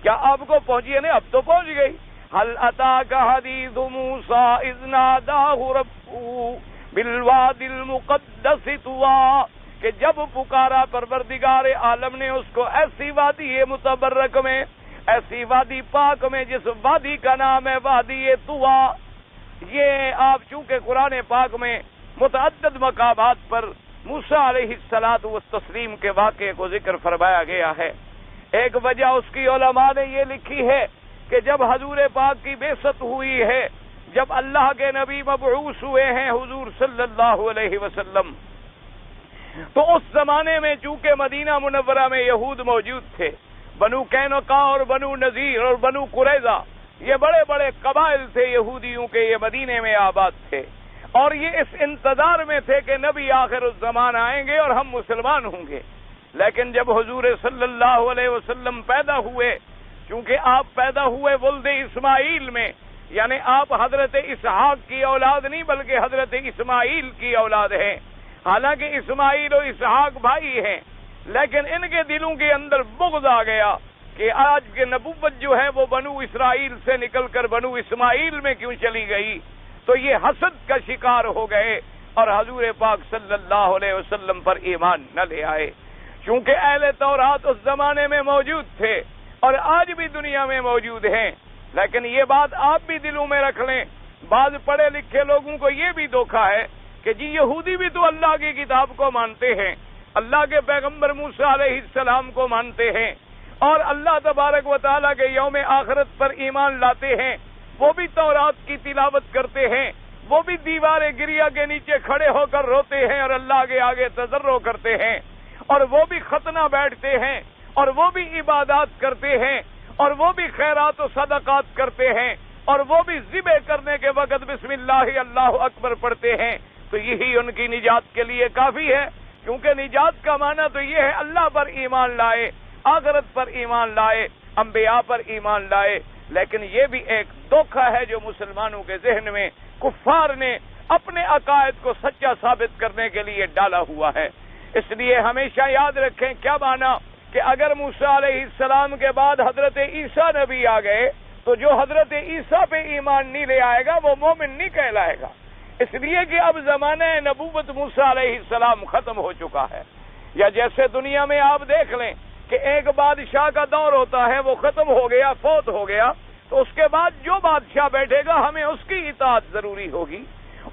کیا آپ کو پہنچی، یعنی اب تو پہنچ گئی۔ حل اتاکا حدیث موسیٰ اذ ناداہ ربہ بالوادی المقدس طویٰ، کہ جب پکارا پروردگار عالم نے اس کو ایسی وادی متبرک میں، ایسی وادی پاک میں جس وادی کا نام ہے وادی طویٰ۔ یہ آپ چونکہ قرآن پاک میں متعدد مقامات پر موسیٰ علیہ الصلوۃ والتسلیم کے واقعے کو ذکر فرمایا گیا ہے۔ ایک وجہ اس کی علماء نے یہ لکھی ہے کہ جب حضور پاک کی بعثت ہوئی ہے، جب اللہ کے نبی مبعوث ہوئے ہیں حضور صلی اللہ علیہ وسلم، تو اس زمانے میں چونکہ مدینہ منورہ میں یہود موجود تھے، بنو قینقاع اور بنو نذیر اور بنو قریظہ، یہ بڑے بڑے قبائل تھے یہودیوں کے، یہ مدینے میں آباد تھے، اور یہ اس انتظار میں تھے کہ نبی آخر الزمان آئیں گے اور ہم مسلمان ہوں گے۔ لیکن جب حضور صلی اللہ علیہ وسلم پیدا ہوئے، چونکہ آپ پیدا ہوئے ولد اسماعیل میں، یعنی آپ حضرت اسحاق کی اولاد نہیں بلکہ حضرت اسماعیل کی اولاد ہیں، حالانکہ اسماعیل و اسحاق بھائی ہیں، لیکن ان کے دلوں کے اندر بغض آ گیا کہ آج کے نبوت جو ہے وہ بنو اسرائیل سے نکل کر بنو اسماعیل میں کیوں چلی گئی، تو یہ حسد کا شکار ہو گئے اور حضور پاک صلی اللہ علیہ وسلم پر ایمان نہ لے آئے۔ چونکہ اہل تورات اس زمانے میں موجود تھے اور آج بھی دنیا میں موجود ہیں، لیکن یہ بات آپ بھی دلوں میں رکھ لیں، بعض پڑھے لکھے لوگوں کو یہ بھی دھوکا ہے کہ جی یہودی بھی تو اللہ کی کتاب کو مانتے ہیں، اللہ کے پیغمبر موسیٰ علیہ السلام کو مانتے ہیں، اور اللہ تبارک و تعالیٰ کے یوم آخرت پر ایمان لاتے ہیں، وہ بھی تورات کی تلاوت کرتے ہیں، وہ بھی دیوار گریا کے نیچے کھڑے ہو کر روتے ہیں اور اللہ کے آگے تضرع کرتے ہیں، اور وہ بھی ختنہ بیٹھتے ہیں، اور وہ بھی عبادات کرتے ہیں، اور وہ بھی خیرات و صدقات کرتے ہیں، اور وہ بھی ذبح کرنے کے وقت بسم اللہ اللہ اکبر پڑھتے ہیں، تو یہی ان کی نجات کے لیے کافی ہے، کیونکہ نجات کا معنی تو یہ ہے اللہ پر ایمان لائے، آخرت پر ایمان لائے، انبیاء پر ایمان لائے۔ لیکن یہ بھی ایک دھوکہ ہے جو مسلمانوں کے ذہن میں کفار نے اپنے عقائد کو سچا ثابت کرنے کے لیے ڈالا ہوا ہے۔ اس لیے ہمیشہ یاد رکھیں کیا معنی کہ اگر موسیٰ علیہ السلام کے بعد حضرت عیسیٰ نبی آ گئے تو جو حضرت عیسیٰ پہ ایمان نہیں لے آئے گا وہ مومن نہیں کہلائے گا، اس لیے کہ اب زمانہ نبوت موسیٰ علیہ السلام ختم ہو چکا ہے۔ یا جیسے دنیا میں آپ دیکھ لیں کہ ایک بادشاہ کا دور ہوتا ہے، وہ ختم ہو گیا، فوت ہو گیا، تو اس کے بعد جو بادشاہ بیٹھے گا ہمیں اس کی اطاعت ضروری ہوگی،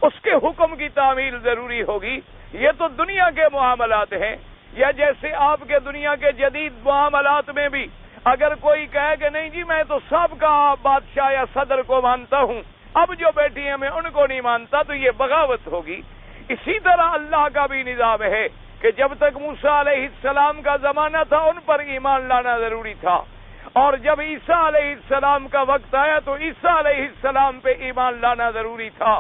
اس کے حکم کی تعمیل ضروری ہوگی۔ یہ تو دنیا کے معاملات ہیں۔ یا جیسے آپ کے دنیا کے جدید معاملات میں بھی اگر کوئی کہے کہ نہیں جی میں تو سابقہ بادشاہ یا صدر کو مانتا ہوں، اب جو بیٹھی ہیں میں ان کو نہیں مانتا، تو یہ بغاوت ہوگی۔ اسی طرح اللہ کا بھی نظام ہے کہ جب تک موسیٰ علیہ السلام کا زمانہ تھا ان پر ایمان لانا ضروری تھا، اور جب عیسیٰ علیہ السلام کا وقت آیا تو عیسیٰ علیہ السلام پہ ایمان لانا ضروری تھا،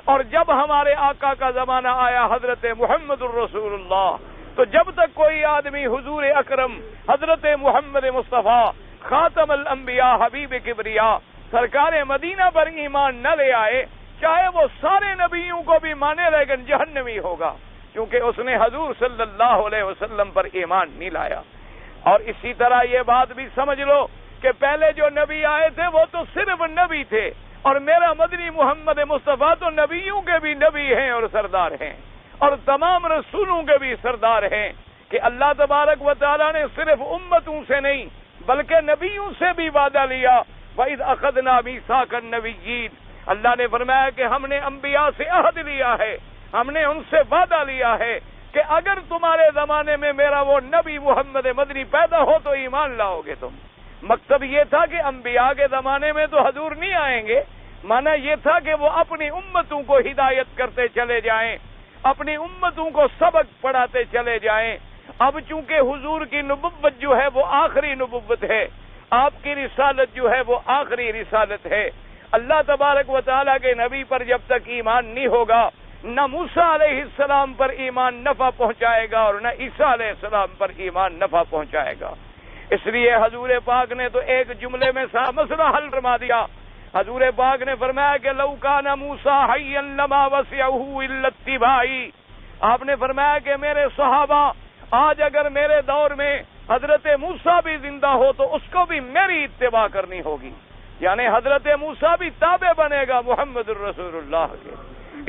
اور جب ہمارے آقا کا زمانہ آیا حضرت محمد الرسول اللہ، تو جب تک کوئی آدمی حضور اکرم حضرت محمد مصطفیٰ خاتم الانبیاء حبیب کبریا سرکار مدینہ پر ایمان نہ لے آئے، چاہے وہ سارے نبیوں کو بھی مانے لیکن جہنمی ہوگا، کیونکہ اس نے حضور صلی اللہ علیہ وسلم پر ایمان نہیں لایا۔ اور اسی طرح یہ بات بھی سمجھ لو کہ پہلے جو نبی آئے تھے وہ تو صرف نبی تھے، اور میرا مدنی محمد مصطفیٰ تو نبیوں کے بھی نبی ہیں اور سردار ہیں، اور تمام رسولوں کے بھی سردار ہیں، کہ اللہ تبارک و تعالیٰ نے صرف امتوں سے نہیں بلکہ نبیوں سے بھی وعدہ لیا۔ وَإِذْ أَخَذْنَا مِيثَاقَ النَّبِيِّينَ، اللہ نے فرمایا کہ ہم نے انبیاء سے عہد لیا ہے، ہم نے ان سے وعدہ لیا ہے کہ اگر تمہارے زمانے میں میرا وہ نبی محمد مدنی پیدا ہو تو ایمان لاؤ گے تم۔ مقصد یہ تھا کہ انبیاء کے زمانے میں تو حضور نہیں آئیں گے، معنی یہ تھا کہ وہ اپنی امتوں کو ہدایت کرتے چلے جائیں، اپنی امتوں کو سبق پڑھاتے چلے جائیں۔ اب چونکہ حضور کی نبوت جو ہے وہ آخری نبوت ہے، آپ کی رسالت جو ہے وہ آخری رسالت ہے، اللہ تبارک و تعالیٰ کے نبی پر جب تک ایمان نہیں ہوگا نہ موسیٰ علیہ السلام پر ایمان نفع پہنچائے گا اور نہ عیسیٰ علیہ السلام پر ایمان نفع پہنچائے گا۔ اس لیے حضور پاک نے تو ایک جملے میں مسئلہ حل فرما دیا۔ حضور پاک نے فرمایا کہ لو کان موسیٰ حیا لما وسعہ الا اتباعی، آپ نے فرمایا کہ میرے صحابہ آج اگر میرے دور میں حضرت موسیٰ بھی زندہ ہو تو اس کو بھی میری اتباع کرنی ہوگی، یعنی حضرت موسیٰ بھی تابع بنے گا محمد الرسول اللہ کے۔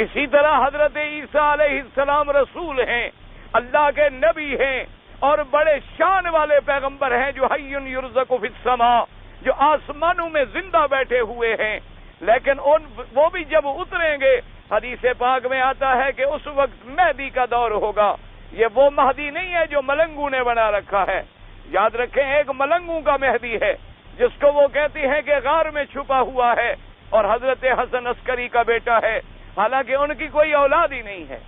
اسی طرح حضرت عیسیٰ علیہ السلام رسول ہیں، اللہ کے نبی ہیں، اور بڑے شان والے پیغمبر ہیں جو حی یرزق فی السماء، جو آسمانوں میں زندہ بیٹھے ہوئے ہیں، لیکن وہ بھی جب اتریں گے حدیث پاک میں آتا ہے کہ اس وقت مہدی کا دور ہوگا. یہ وہ مہدی نہیں ہے جو ملنگوں نے بنا رکھا ہے. یاد رکھیں ایک ملنگوں کا مہدی ہے جس کو وہ کہتی ہیں کہ غار میں چھپا ہوا ہے اور حضرت حسن عسکری کا بیٹا ہے، حالانکہ ان کی کوئی اولاد ہی نہیں ہے.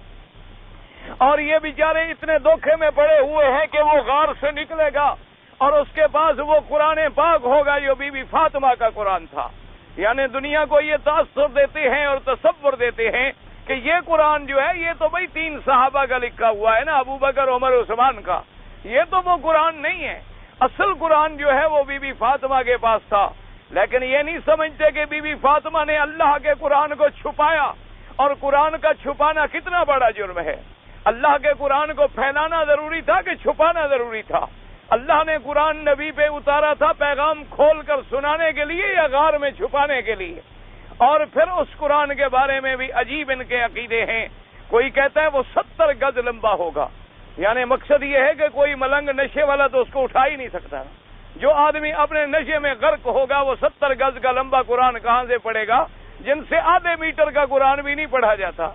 اور یہ بیچارے اتنے دھوکے میں پڑے ہوئے ہیں کہ وہ غار سے نکلے گا اور اس کے پاس وہ قرآن پاک ہوگا جو بی بی فاطمہ کا قرآن تھا. یعنی دنیا کو یہ تاثر دیتے ہیں اور تصور دیتے ہیں کہ یہ قرآن جو ہے یہ تو بھائی 3 صحابہ کا لکھا ہوا ہے نا، ابو بکر عمر عثمان کا. یہ تو وہ قرآن نہیں ہے. اصل قرآن جو ہے وہ بی بی فاطمہ کے پاس تھا. لیکن یہ نہیں سمجھتے کہ بی بی فاطمہ نے اللہ کے قرآن کو چھپایا، اور قرآن کا چھپانا کتنا بڑا جرم ہے. اللہ کے قرآن کو پھیلانا ضروری تھا کہ چھپانا ضروری تھا؟ اللہ نے قرآن نبی پہ اتارا تھا پیغام کھول کر سنانے کے لیے یا غار میں چھپانے کے لیے؟ اور پھر اس قرآن کے بارے میں بھی عجیب ان کے عقیدے ہیں. کوئی کہتا ہے وہ 70 گز لمبا ہوگا. یعنی مقصد یہ ہے کہ کوئی ملنگ نشے والا تو اس کو اٹھا ہی نہیں سکتا. جو آدمی اپنے نشے میں غرق ہوگا وہ 70 گز کا لمبا قرآن کہاں سے پڑھے گا؟ جن سے آدھے میٹر کا قرآن بھی نہیں پڑھا جاتا،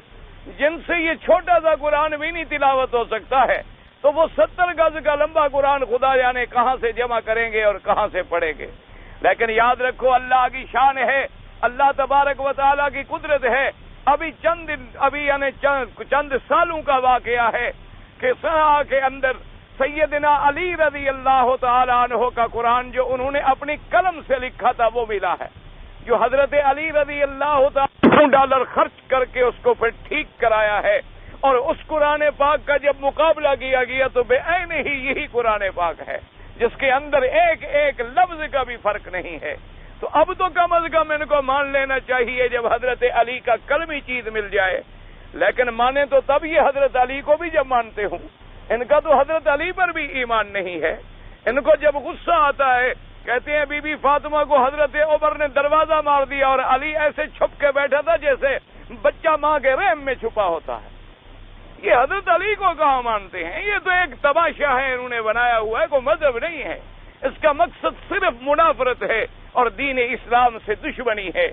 جن سے یہ چھوٹا سا قرآن بھی نہیں تلاوت ہو سکتا ہے، تو وہ 70 گز کا لمبا قرآن خدا جانے کہاں سے جمع کریں گے اور کہاں سے پڑھیں گے. لیکن یاد رکھو اللہ کی شان ہے، اللہ تبارک و تعالیٰ کی قدرت ہے. ابھی چند سالوں کا واقعہ ہے کہ صحابہ کے اندر سیدنا علی رضی اللہ تعالی عنہ کا قرآن جو انہوں نے اپنی قلم سے لکھا تھا وہ ملا ہے. جو حضرت علی رضی اللہ تعالی $1 خرچ کر کے اس کو پھر ٹھیک کرایا ہے. اور اس قرآن پاک کا جب مقابلہ کیا گیا تو بے عین ہی یہی قرآن پاک ہے جس کے اندر ایک ایک لفظ کا بھی فرق نہیں ہے. تو اب تو کم از کم ان کو مان لینا چاہیے جب حضرت علی کا کلمی چیز مل جائے. لیکن مانے تو تب یہ حضرت علی کو بھی جب مانتے ہوں. ان کا تو حضرت علی پر بھی ایمان نہیں ہے. ان کو جب غصہ آتا ہے کہتے ہیں بی بی فاطمہ کو حضرت عمر نے دروازہ مار دیا اور علی ایسے چھپ کے بیٹھا تھا جیسے بچہ ماں کے رحم میں چھپا ہوتا ہے. یہ حضرت علی کو کہاں مانتے ہیں؟ یہ تو ایک تماشا ہے انہوں نے بنایا ہوا ہے، کوئی مذہب نہیں ہے. اس کا مقصد صرف منافرت ہے اور دین اسلام سے دشمنی ہے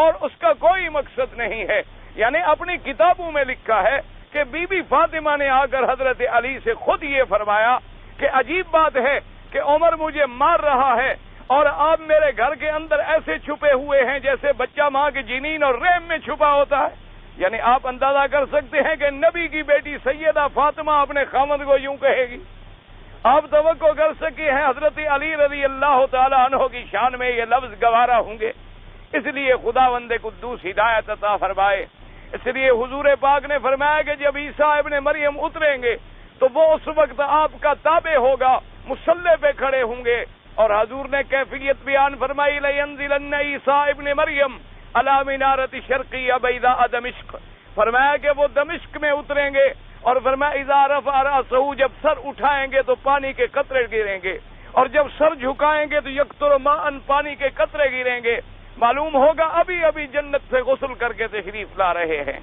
اور اس کا کوئی مقصد نہیں ہے. یعنی اپنی کتابوں میں لکھا ہے کہ بی بی فاطمہ نے آ کر حضرت علی سے خود یہ فرمایا کہ عجیب بات ہے کہ عمر مجھے مار رہا ہے اور آپ میرے گھر کے اندر ایسے چھپے ہوئے ہیں جیسے بچہ ماں کے جنین اور رحم میں چھپا ہوتا ہے. یعنی آپ اندازہ کر سکتے ہیں کہ نبی کی بیٹی سیدہ فاطمہ اپنے خامد کو یوں کہے گی؟ آپ توقع کر سکے ہیں حضرت علی رضی اللہ تعالی عنہ کی شان میں یہ لفظ گوارا ہوں گے؟ اس لیے خداوند قدوس ہدایت عطا فرمائے. اس لیے حضور پاک نے فرمایا کہ جب عیسیٰ ابن مریم اتریں گے تو وہ اس وقت آپ کا تابع ہوگا، مصلی پہ کھڑے ہوں گے. اور حضور نے کیفیت بیان فرمائی لَيَنزِلَنَّ عیسیٰ ابن مریم علی منارت شرقیہ بیضاء دمشق. فرمایا کہ وہ دمشق میں اتریں گے اور فرمایا اذا رفع رأسہ، جب سر اٹھائیں گے تو پانی کے قطرے گریں گے اور جب سر جھکائیں گے تو یقطر ماء، پانی کے قطرے گریں گے. معلوم ہوگا ابھی ابھی جنت سے غسل کر کے تشریف لا رہے ہیں.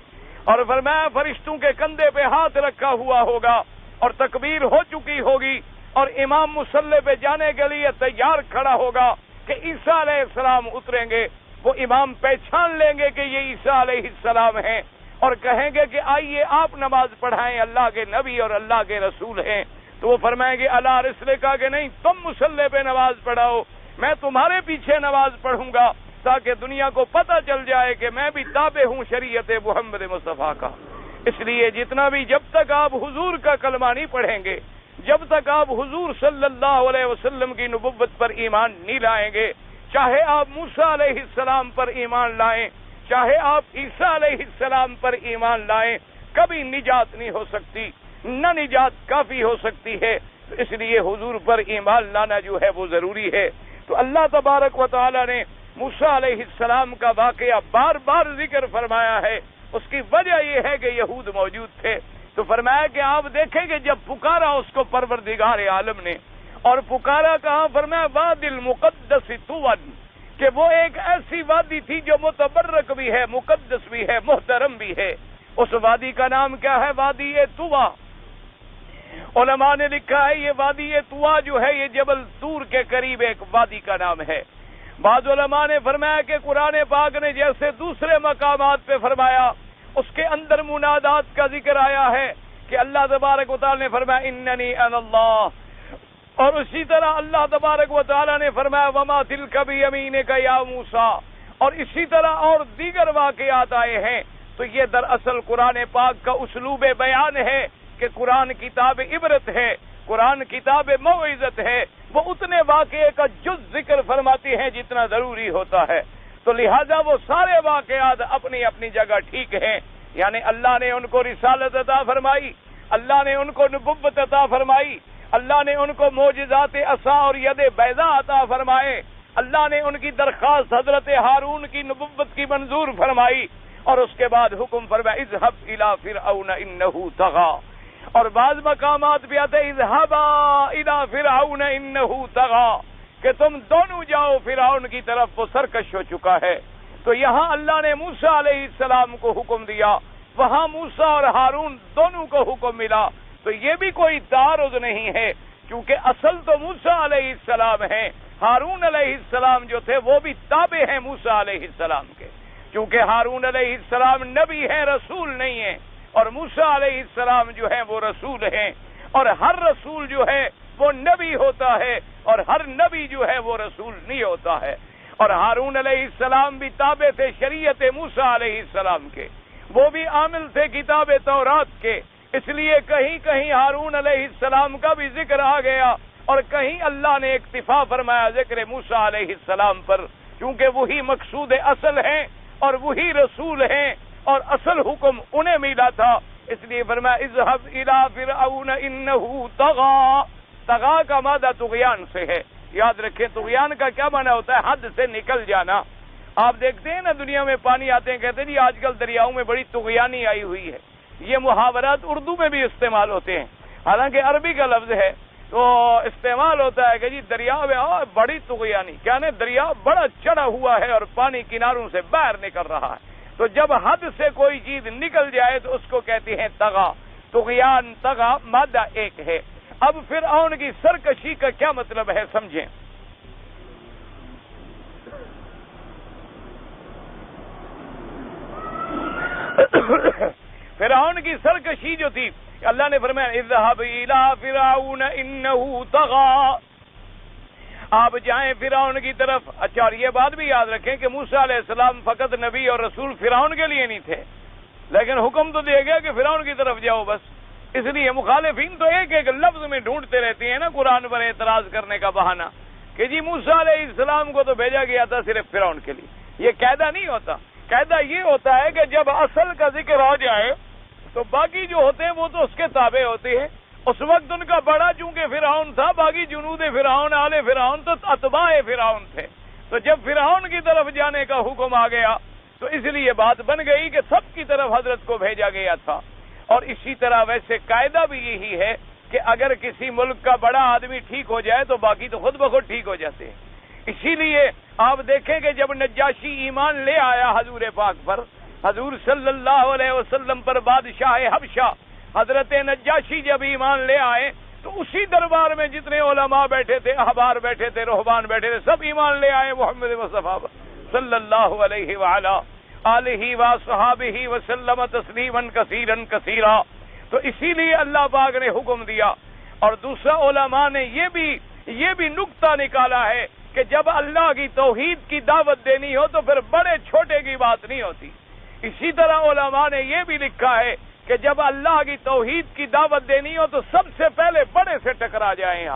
اور فرمایا فرشتوں کے کندھے پہ ہاتھ رکھا ہوا ہوگا اور تکبیر ہو چکی ہوگی اور امام مصلی پہ جانے کے لیے تیار کھڑا ہوگا کہ عیسیٰ علیہ السلام اتریں گے. وہ امام پہچان لیں گے کہ یہ عیسیٰ علیہ السلام ہیں اور کہیں گے کہ آئیے آپ نماز پڑھائیں، اللہ کے نبی اور اللہ کے رسول ہیں. تو وہ فرمائیں گے اللہ رسول کا کہ نہیں، تم مصلی پہ نماز پڑھاؤ، میں تمہارے پیچھے نماز پڑھوں گا تاکہ دنیا کو پتہ چل جائے کہ میں بھی تابع ہوں شریعت محمد مصطفیٰ کا. اس لیے جتنا بھی جب تک آپ حضور کا کلمہ نہیں پڑھیں گے، جب تک آپ حضور صلی اللہ علیہ وسلم کی نبوت پر ایمان نہیں لائیں گے، چاہے آپ موسیٰ علیہ السلام پر ایمان لائیں، چاہے آپ عیسیٰ علیہ السلام پر ایمان لائیں، کبھی نجات نہیں ہو سکتی، نہ نجات کافی ہو سکتی ہے. اس لیے حضور پر ایمان لانا جو ہے وہ ضروری ہے. تو اللہ تبارک و تعالی نے موسیٰ علیہ السلام کا واقعہ بار بار ذکر فرمایا ہے. اس کی وجہ یہ ہے کہ یہود موجود تھے. تو فرمایا کہ آپ دیکھیں کہ جب پکارا اس کو پروردگار عالم نے، اور پکارا کہاں؟ فرمایا وادی المقدس طوى، کہ وہ ایک ایسی وادی تھی جو متبرک بھی ہے، مقدس بھی ہے، محترم بھی ہے. اس وادی کا نام کیا ہے؟ وادی طوى. علماء نے لکھا ہے یہ وادی طوى جو ہے یہ جبل طور کے قریب ایک وادی کا نام ہے. بعض علماء نے فرمایا کہ قرآن پاک نے جیسے دوسرے مقامات پہ فرمایا اس کے اندر منادات کا ذکر آیا ہے کہ اللہ تبارک و تعالی نے فرمایا اننی انا اللہ، اور اسی طرح اللہ تبارک و تعالی نے فرمایا وما تلک بیمینک یا موسیٰ، اور اسی طرح اور دیگر واقعات آئے ہیں۔ تو یہ دراصل قرآن پاک کا اسلوب بیان ہے کہ قرآن کتاب عبرت ہے، قرآن کتاب موعظت ہے، وہ اتنے واقعے کا جز ذکر فرماتی ہے جتنا ضروری ہوتا ہے۔ تو لہذا وہ سارے واقعات اپنی اپنی جگہ ٹھیک ہیں، یعنی اللہ نے ان کو رسالت عطا فرمائی، اللہ نے ان کو نبوت عطا فرمائی، اللہ نے ان کو معجزات عصا اور ید بیضاء عطا فرمائے، اللہ نے ان کی درخواست حضرت ہارون کی نبوت کی منظور فرمائی، اور اس کے بعد حکم فرمایا اذهب الى فرعون انه طغى، اور بعض مقامات پہ آتے اذهبا الى فرعون انه طغى کہ تم دونوں جاؤ فرعون کی طرف، وہ سرکش ہو چکا ہے۔ تو یہاں اللہ نے موسیٰ علیہ السلام کو حکم دیا، وہاں موسیٰ اور ہارون دونوں کو حکم ملا، تو یہ بھی کوئی تعارض نہیں ہے، کیونکہ اصل تو موسیٰ علیہ السلام ہیں، ہارون علیہ السلام جو تھے وہ بھی تابع ہیں موسیٰ علیہ السلام کے، کیونکہ ہارون علیہ السلام نبی ہیں، رسول نہیں ہیں، اور موسیٰ علیہ السلام جو ہیں وہ رسول ہیں، اور ہر رسول جو ہے وہ نبی ہوتا ہے، اور ہر نبی جو ہے وہ رسول نہیں ہوتا ہے۔ اور ہارون علیہ السلام بھی تابع تھے شریعت موسیٰ علیہ السلام کے، وہ بھی عامل تھے کتاب تورات کے، اس لیے کہیں کہیں ہارون علیہ السلام کا بھی ذکر آ گیا، اور کہیں اللہ نے اکتفا فرمایا ذکر موسیٰ علیہ السلام پر، کیونکہ وہی مقصود اصل ہیں اور وہی رسول ہیں، اور اصل حکم انہیں ملا تھا، اس لیے فرمایا اذهب الى فرعون انه طغى، طغى کا مادہ طغیان سے ہے، یاد رکھیں طغیان کا کیا معنی ہوتا ہے؟ حد سے نکل جانا۔ آپ دیکھتے ہیں نا دنیا میں پانی آتے ہیں، کہتے ہیں جی آج کل دریاؤں میں بڑی طغیانی آئی ہوئی ہے، یہ محاورات اردو میں بھی استعمال ہوتے ہیں، حالانکہ عربی کا لفظ ہے، تو استعمال ہوتا ہے کہ جی دریا میں بڑی طغیانی، کیا نہیں دریا بڑا چڑھا ہوا ہے اور پانی کناروں سے باہر نکل رہا ہے، تو جب حد سے کوئی چیز نکل جائے تو اس کو کہتے ہیں طغا، طغیان طغا مادہ ایک ہے۔ اب فرعون کی سرکشی کا کیا مطلب ہے سمجھیں۔ فرعون کی سرکشی جو تھی، اللہ نے فرمایا اذهب الى فرعون انه طغى، آپ جائیں فرعون کی طرف۔ اچھا، اور یہ بات بھی یاد رکھیں کہ موسیٰ علیہ السلام فقط نبی اور رسول فرعون کے لیے نہیں تھے، لیکن حکم تو دیا گیا کہ فرعون کی طرف جاؤ بس، اس لیے مخالفین تو ایک ایک لفظ میں ڈھونڈتے رہتے ہیں نا قرآن پر اعتراض کرنے کا بہانہ کہ جی موسیٰ علیہ السلام کو تو بھیجا گیا تھا صرف فرعون کے لیے، یہ قاعدہ نہیں ہوتا۔ قاعدہ یہ ہوتا ہے کہ جب اصل کا ذکر ہو جائے تو باقی جو ہوتے ہیں وہ تو اس کے تابع ہوتے ہیں۔ اس وقت ان کا بڑا چونکہ فرعون تھا، باقی جنود فرعون آل فرعون تو اتباع فرعون تھے، تو جب فرعون کی طرف جانے کا حکم آ گیا تو اس لیے بات بن گئی کہ سب کی طرف حضرت کو بھیجا گیا تھا۔ اور اسی طرح ویسے قاعدہ بھی یہی ہے کہ اگر کسی ملک کا بڑا آدمی ٹھیک ہو جائے تو باقی تو خود بخود ٹھیک ہو جاتے ہیں۔ اسی لیے آپ دیکھیں کہ جب نجاشی ایمان لے آیا حضور پاک پر، حضور صلی اللہ علیہ وسلم پر، بادشاہ حبشہ حضرت نجاشی جب ایمان لے آئے تو اسی دربار میں جتنے علماء بیٹھے تھے، احبار بیٹھے تھے، رہبان بیٹھے تھے، سب ایمان لے آئے محمد مصطفیٰ صلی اللہ علیہ وآلہ آلہ وصحابہ وسلم تسلیما کثیرا کثیرا۔ تو اسی لیے اللہ پاک نے حکم دیا۔ اور دوسرا علماء نے یہ بھی نقطہ نکالا ہے کہ جب اللہ کی توحید کی دعوت دینی ہو تو پھر بڑے چھوٹے کی بات نہیں ہوتی۔ اسی طرح علماء نے یہ بھی لکھا ہے کہ جب اللہ کی توحید کی دعوت دینی ہو تو سب سے پہلے بڑے سے ٹکرا جائیں،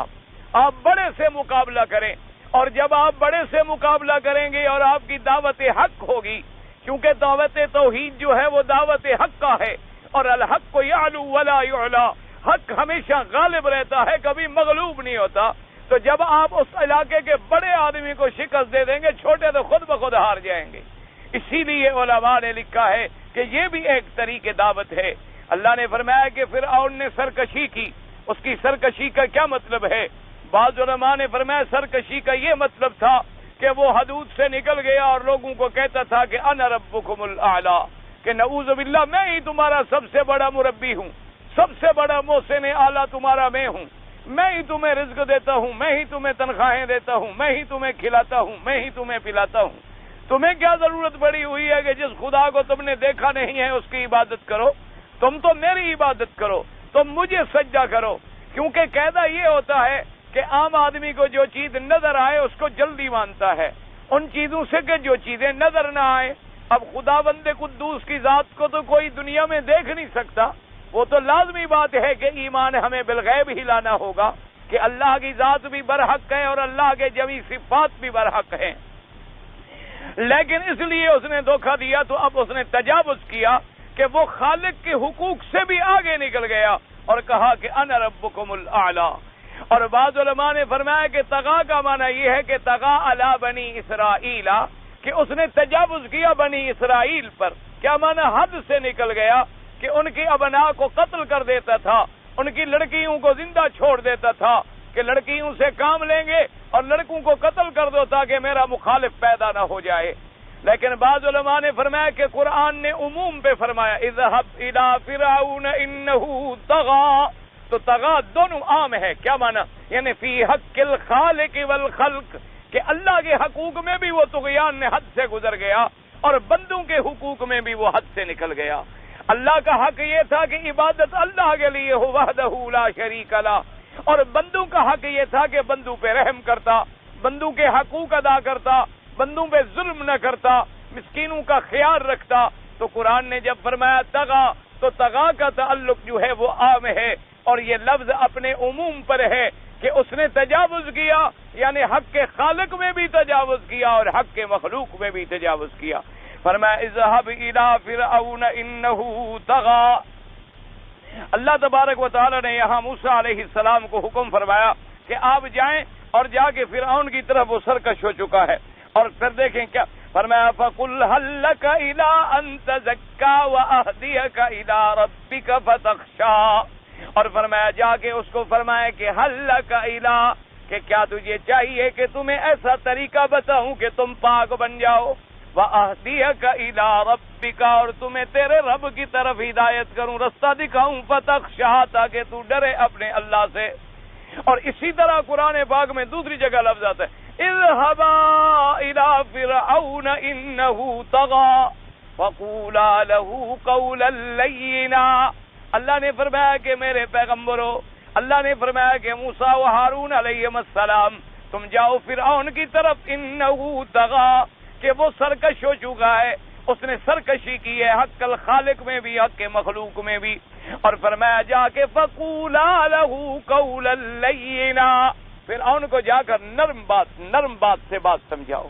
آپ بڑے سے مقابلہ کریں، اور جب آپ بڑے سے مقابلہ کریں گے اور آپ کی دعوت حق ہوگی، کیونکہ دعوت توحید جو ہے وہ دعوت حق کا ہے، اور الحق یعلو ولا یعلا، حق ہمیشہ غالب رہتا ہے، کبھی مغلوب نہیں ہوتا۔ تو جب آپ اس علاقے کے بڑے آدمی کو شکست دے دیں گے، چھوٹے تو خود بخود ہار جائیں گے۔ اسی لیے علماء نے لکھا ہے کہ یہ بھی ایک طریقے دعوت ہے۔ اللہ نے فرمایا کہ فرعون نے سرکشی کی، اس کی سرکشی کا کیا مطلب ہے؟ بعض علماء نے فرمایا سرکشی کا یہ مطلب تھا کہ وہ حدود سے نکل گیا اور لوگوں کو کہتا تھا کہ انا ربکم الاعلی، کہ نعوذ باللہ میں ہی تمہارا سب سے بڑا مربی ہوں، سب سے بڑا محسن اعلیٰ تمہارا میں ہوں، میں ہی تمہیں رزق دیتا ہوں، میں ہی تمہیں تنخواہیں دیتا ہوں، میں ہی تمہیں کھلاتا ہوں، میں ہی تمہیں پلاتا ہوں۔ تمہیں کیا ضرورت پڑی ہوئی ہے کہ جس خدا کو تم نے دیکھا نہیں ہے اس کی عبادت کرو؟ تم تو میری عبادت کرو، تم مجھے سجدہ کرو۔ کیونکہ قاعدہ یہ ہوتا ہے کہ عام آدمی کو جو چیز نظر آئے اس کو جلدی مانتا ہے، ان چیزوں سے کہ جو چیزیں نظر نہ آئے۔ اب خدا بند قدوس کی ذات کو تو کوئی دنیا میں دیکھ نہیں سکتا، وہ تو لازمی بات ہے کہ ایمان ہمیں بالغیب ہی لانا ہوگا کہ اللہ کی ذات بھی برحق ہے اور اللہ کے جمی صفات بھی برحق ہیں۔ لیکن اس لیے اس نے دھوکہ دیا تو اب اس نے تجاوز کیا کہ وہ خالق کے حقوق سے بھی آگے نکل گیا اور کہا کہ انا ربکم الاعلی۔ اور بعض علماء نے فرمایا کہ طغا کا معنی یہ ہے کہ طغا علی بنی اسرائیل، کہ اس نے تجاوز کیا بنی اسرائیل پر۔ کیا معنی؟ حد سے نکل گیا کہ ان کی ابناء کو قتل کر دیتا تھا، ان کی لڑکیوں کو زندہ چھوڑ دیتا تھا کہ لڑکیوں سے کام لیں گے اور لڑکوں کو قتل کر دو تاکہ میرا مخالف پیدا نہ ہو جائے۔ لیکن بعض علماء نے فرمایا کہ قرآن نے عموم پہ فرمایا اذهب الى فرعون انه طغى، تو طغا دونوں عام ہے۔ کیا معنی؟ یعنی فی حق الخالق والخلق، کہ اللہ کے حقوق میں بھی وہ طغیان نے حد سے گزر گیا اور بندوں کے حقوق میں بھی وہ حد سے نکل گیا۔ اللہ کا حق یہ تھا کہ عبادت اللہ کے لیے ہو وحدہ لا شریک لہ، اور بندوں کا حق یہ تھا کہ بندوں پہ رحم کرتا، بندوں کے حقوق ادا کرتا، بندوں پہ ظلم نہ کرتا، مسکینوں کا خیال رکھتا۔ تو قرآن نے جب فرمایا طغا، تو طغا کا تعلق جو ہے وہ عام ہے، اور یہ لفظ اپنے عموم پر ہے کہ اس نے تجاوز کیا، یعنی حق کے خالق میں بھی تجاوز کیا اور حق کے مخلوق میں بھی تجاوز کیا۔ فرمایا اذهب الى فرعون انه طغى۔ اللہ تبارک و تعالی نے یہاں موسیٰ علیہ السلام کو حکم فرمایا کہ آپ جائیں اور جا کے فرعون کی طرف وہ سرکش ہو چکا ہے۔ اور پھر دیکھیں کیا فرمایا، فَقُلْ هَلْ لَكَ إِلَىٰ أَن تَزَكَّىٰ وَأَهْدِيَكَ إِلَىٰ رَبِّكَ فَتَخْشَىٰ، اور فرمایا جا کے اس کو فرمایا کہ هَلْ لَكَ إِلَىٰ، کہ کیا تجھے چاہیے کہ تمہیں ایسا طریقہ بتاؤں کہ تم پاک بن جاؤ، وَأَهْدِيَكَ إِلَىٰ رَبِّكَ، اور تمہیں تیرے رب کی طرف ہدایت کروں، رستہ دکھاؤں، فَتَخْشَىٰ، تاکہ تو ڈرے اپنے اللہ سے۔ اور اسی طرح قرآن پاک میں دوسری جگہ لفظ آتا ہے اذهبا إلى فرعون إنه طغى فقولا له قولا لينا۔ اللہ نے فرمایا کہ میرے پیغمبرو، اللہ نے فرمایا کہ موسیٰ و ہارون علیہم السلام تم جاؤ فرعون کی طرف، انه طغى، کہ وہ سرکش ہو چکا ہے، اس نے سرکشی کی ہے حق الخالق میں بھی حق کے مخلوق میں بھی۔ اور فرمایا جا کے فقولا له قولا لینا، فرعون کو جا کر نرم بات سے بات سمجھاؤ،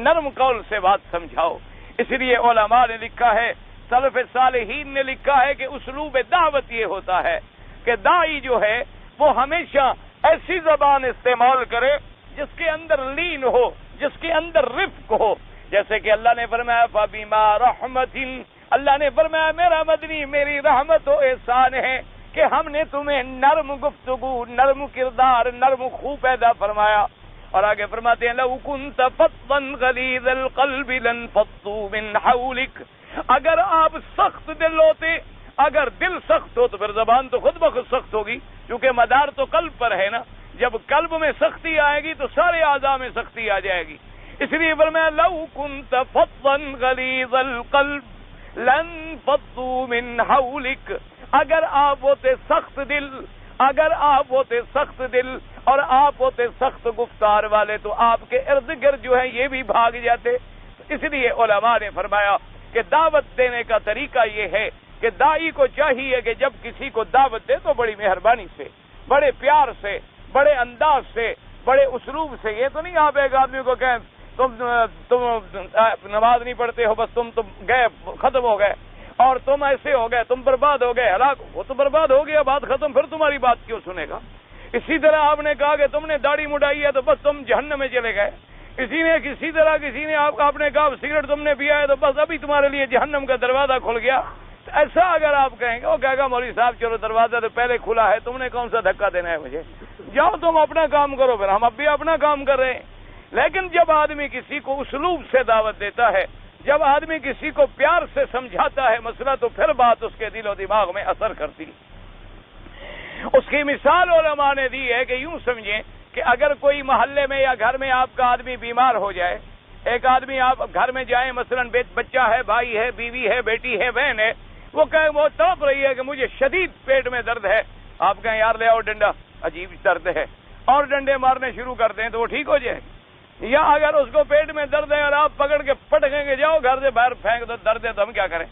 نرم قول سے بات سمجھاؤ۔ اس لیے علماء نے لکھا ہے، سلف صالحین نے لکھا ہے کہ اسلوب دعوت یہ ہوتا ہے کہ داعی جو ہے وہ ہمیشہ ایسی زبان استعمال کرے جس کے اندر لین ہو، جس کے اندر رفق ہو۔ جیسے کہ اللہ نے فرمایا فَبِمَا رَحْمَةٍ، اللہ نے فرمایا میرا مدنی میری رحمت و احسان ہے کہ ہم نے تمہیں نرم گفتگو، نرم کردار، نرم خو پیدا فرمایا۔ اور آگے فرماتے ہیں لَوْ كُنْتَ فَظًّا غَلِيظَ الْقَلْبِ لَانفَضُّوا مِنْ حَوْلِكَ، اگر آپ سخت دل ہوتے، اگر دل سخت ہو تو پھر زبان تو خود بخود سخت ہوگی، کیونکہ مدار تو قلب پر ہے نا۔ جب قلب میں سختی آئے گی تو سارے اعضاء میں سختی آ جائے گی۔ اس لیے فرمایا لَوْ كُنْتَ فَظًّا غَلِيظَ الْقَلْبِ لَانفَضُّوا مِنْ حَوْلِكَ، اگر آپ ہوتے سخت دل، اگر آپ ہوتے سخت دل اور آپ ہوتے سخت گفتار والے تو آپ کے ارد گرد جو ہے یہ بھی بھاگ جاتے۔ اس لیے علماء نے فرمایا کہ دعوت دینے کا طریقہ یہ ہے کہ داعی کو چاہیے کہ جب کسی کو دعوت دے تو بڑی مہربانی سے، بڑے پیار سے، بڑے انداز سے، بڑے اسلوب سے۔ یہ تو نہیں آپ ایک آدمی کو کہیں تم نماز نہیں پڑھتے ہو، بس تم گئے، ختم ہو گئے، اور تم ایسے ہو گئے، تم برباد ہو گئے، ہلاک، وہ تو برباد ہو گیا، بات ختم، پھر تمہاری بات کیوں سنے گا؟ اسی طرح آپ نے کہا کہ تم نے داڑھی مڈائی ہے تو بس تم جہنم میں چلے گئے، کسی طرح کسی نے آپ نے کہا سگریٹ تم نے پیا ہے تو بس ابھی تمہارے لیے جہنم کا دروازہ کھل گیا۔ ایسا اگر آپ کہیں گے، وہ کہے گا مولوی صاحب چلو دروازہ تو پہلے کھلا ہے، تم نے کون سا دھکا دینا ہے مجھے، جاؤ تم اپنا کام کرو، پھر ہم اب بھی اپنا کام کر رہے ہیں۔ لیکن جب آدمی کسی کو اسلوب سے دعوت دیتا ہے، جب آدمی کسی کو پیار سے سمجھاتا ہے مسئلہ، تو پھر بات اس کے دل و دماغ میں اثر کرتی۔ اس کی مثال علماء نے دی ہے کہ یوں سمجھیں کہ اگر کوئی محلے میں یا گھر میں آپ کا آدمی بیمار ہو جائے ایک آدمی آپ گھر میں جائیں، مثلاً بچہ ہے، بھائی ہے، بیوی ہے، بیٹی ہے، بہن ہے، وہ کہیں وہ تڑپ رہی ہے کہ مجھے شدید پیٹ میں درد ہے، آپ کہیں یار لے آؤ ڈنڈا، عجیب درد ہے، اور ڈنڈے مارنے شروع کر دیں تو وہ ٹھیک ہو جائے گی؟ یا اگر اس کو پیٹ میں درد ہے اور آپ پکڑ کے پٹکیں گے جاؤ گھر سے باہر پھینک دو، درد ہے تو ہم کیا کریں؟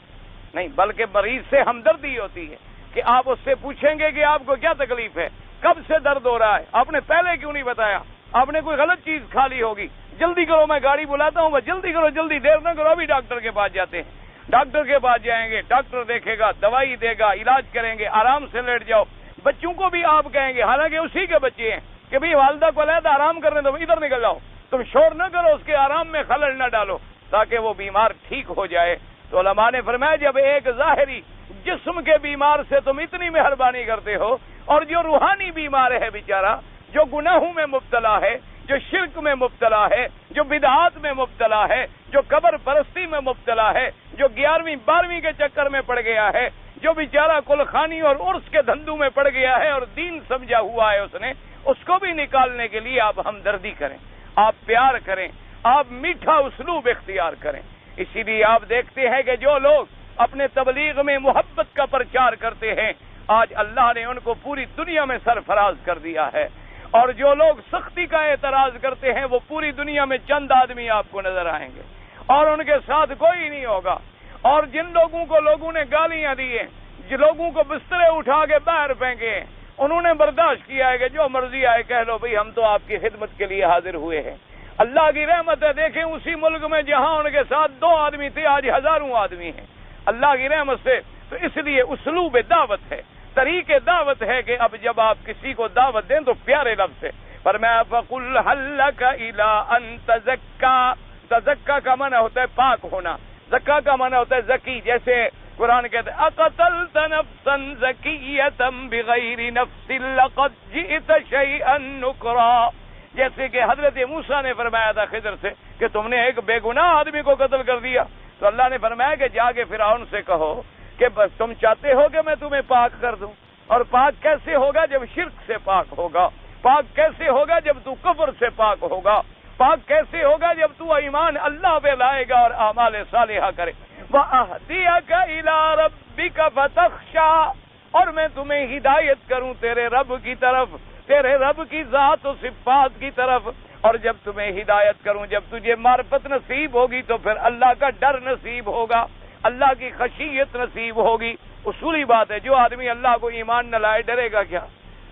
نہیں، بلکہ مریض سے ہمدردی ہوتی ہے کہ آپ اس سے پوچھیں گے کہ آپ کو کیا تکلیف ہے، کب سے درد ہو رہا ہے، آپ نے پہلے کیوں نہیں بتایا؟ آپ نے کوئی غلط چیز کھا لی ہوگی، جلدی کرو میں گاڑی بلاتا ہوں، بس جلدی کرو، جلدی، دیر نہ کرو، ابھی ڈاکٹر کے پاس جاتے ہیں۔ ڈاکٹر کے پاس جائیں گے، ڈاکٹر دیکھے گا، دوائی دے گا، علاج کریں گے، آرام سے لیٹ جاؤ۔ بچوں کو بھی آپ کہیں گے، حالانکہ اسی کے بچے ہیں، کہ بھئی والدہ کو علیحدہ آرام کرنے دو، ادھر نکل جاؤ، تم شور نہ کرو، اس کے آرام میں خلل نہ ڈالو تاکہ وہ بیمار ٹھیک ہو جائے۔ تو علماء نے فرمایا جب ایک ظاہری جسم کے بیمار سے تم اتنی مہربانی کرتے ہو، اور جو روحانی بیمار ہے بیچارہ، جو گناہوں میں مبتلا ہے، جو شرک میں مبتلا ہے، جو بدعات میں مبتلا ہے، جو قبر پرستی میں مبتلا ہے، جو 11ویں 12ویں کے چکر میں پڑ گیا ہے، جو بیچارہ کلخانی اور عرس کے دھندوں میں پڑ گیا ہے اور دین سمجھا ہوا ہے اس کو بھی نکالنے کے لیے آپ ہمدردی کریں، آپ پیار کریں، آپ میٹھا اسلوب اختیار کریں۔ اسی لیے آپ دیکھتے ہیں کہ جو لوگ اپنے تبلیغ میں محبت کا پرچار کرتے ہیں، آج اللہ نے ان کو پوری دنیا میں سرفراز کر دیا ہے، اور جو لوگ سختی کا اعتراض کرتے ہیں وہ پوری دنیا میں چند آدمی آپ کو نظر آئیں گے، اور ان کے ساتھ کوئی نہیں ہوگا۔ اور جن لوگوں کو لوگوں نے گالیاں دی ہیں، جن لوگوں کو بسترے اٹھا کے باہر پھینکے ہیں، انہوں نے برداشت کیا ہے کہ جو مرضی آئے کہہ لو بھئی ہم تو آپ کی خدمت کے لیے حاضر ہوئے ہیں۔ اللہ کی رحمت ہے، دیکھیں اسی ملک میں جہاں ان کے ساتھ 2 آدمی تھے آج ہزاروں آدمی ہیں، اللہ کی رحمت سے۔ تو اس لیے اسلوب دعوت ہے، طریق دعوت ہے کہ اب جب آپ کسی کو دعوت دیں تو پیارے لفظ سے فرمایا فَقُلْ هَلْ لَكَ إِلَىٰ أَن تَزَكَّىٰ۔ تزکا کا معنی ہوتا ہے پاک ہونا، زکا کا معنی ہوتا ہے زکی، جیسے قرآن کہتے ہیں اقتلت نفسا زکیۃ بغیر نفس لقد جئت شیئا نکرا، جیسے کہ حضرت موسیٰ نے فرمایا تھا خضر سے کہ تم نے ایک بے گناہ آدمی کو قتل کر دیا، تو اللہ نے فرمایا کہ جا کے فرعون سے کہو کہ بس تم چاہتے ہو کہ میں تمہیں پاک کر دوں، اور پاک کیسے ہوگا جب شرک سے پاک ہوگا، پاک کیسے ہوگا جب تو کفر سے پاک ہوگا، پاک کیسے ہوگا جب تو ایمان اللہ پہ لائے گا اور اعمال صالحہ کرے۔ وَأَهْدِيَكَ إِلَىٰ رَبِّكَ فَتَخْشَىٰ، اور میں تمہیں ہدایت کروں تیرے رب کی طرف، تیرے رب کی ذات و صفات کی طرف، اور جب تمہیں ہدایت کروں، جب تجھے معرفت نصیب ہوگی تو پھر اللہ کا ڈر نصیب ہوگا، اللہ کی خشیت نصیب ہوگی۔ اصولی بات ہے، جو آدمی اللہ کو ایمان نہ لائے ڈرے گا کیا؟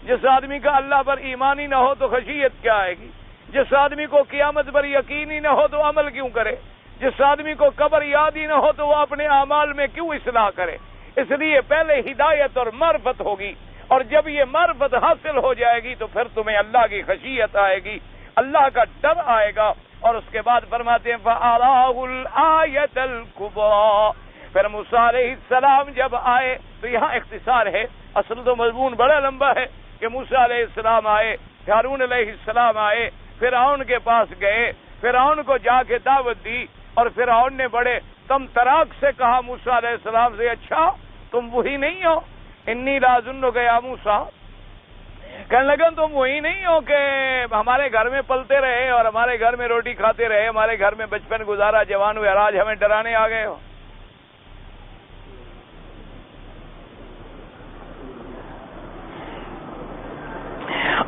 جس آدمی کا اللہ پر ایمان ہی نہ ہو تو خشیت کیا آئے گی؟ جس آدمی کو قیامت پر یقین ہی نہ ہو تو عمل کیوں کرے؟ جس آدمی کو قبر یاد ہی نہ ہو تو وہ اپنے اعمال میں کیوں اصلاح کرے؟ اس لیے پہلے ہدایت اور معرفت ہوگی، اور جب یہ معرفت حاصل ہو جائے گی تو پھر تمہیں اللہ کی خشیت آئے گی، اللہ کا ڈر آئے گا۔ اور اس کے بعد فرماتے ہیں فَأَرَاهُ الْآيَةَ الْكُبْرَىٰ، پھر موسیٰ علیہ السلام جب آئے، تو یہاں اختصار ہے، اصل تو مضمون بڑا لمبا ہے کہ موسیٰ علیہ السلام آئے، ہارون علیہ السلام آئے، فرعون کے پاس گئے، فرعون کو جا کے دعوت دی، اور فرعون نے بڑے تم تراک سے کہا موسیٰ علیہ السلام سے اچھا تم وہی نہیں ہو، انی لاظنک یا موسیٰ، کہنے لگا تم وہی نہیں ہو کہ ہمارے گھر میں پلتے رہے اور ہمارے گھر میں روٹی کھاتے رہے، ہمارے گھر میں بچپن گزارا، جوان ہوئے، اور آج ہمیں ڈرانے آ گئے ہو۔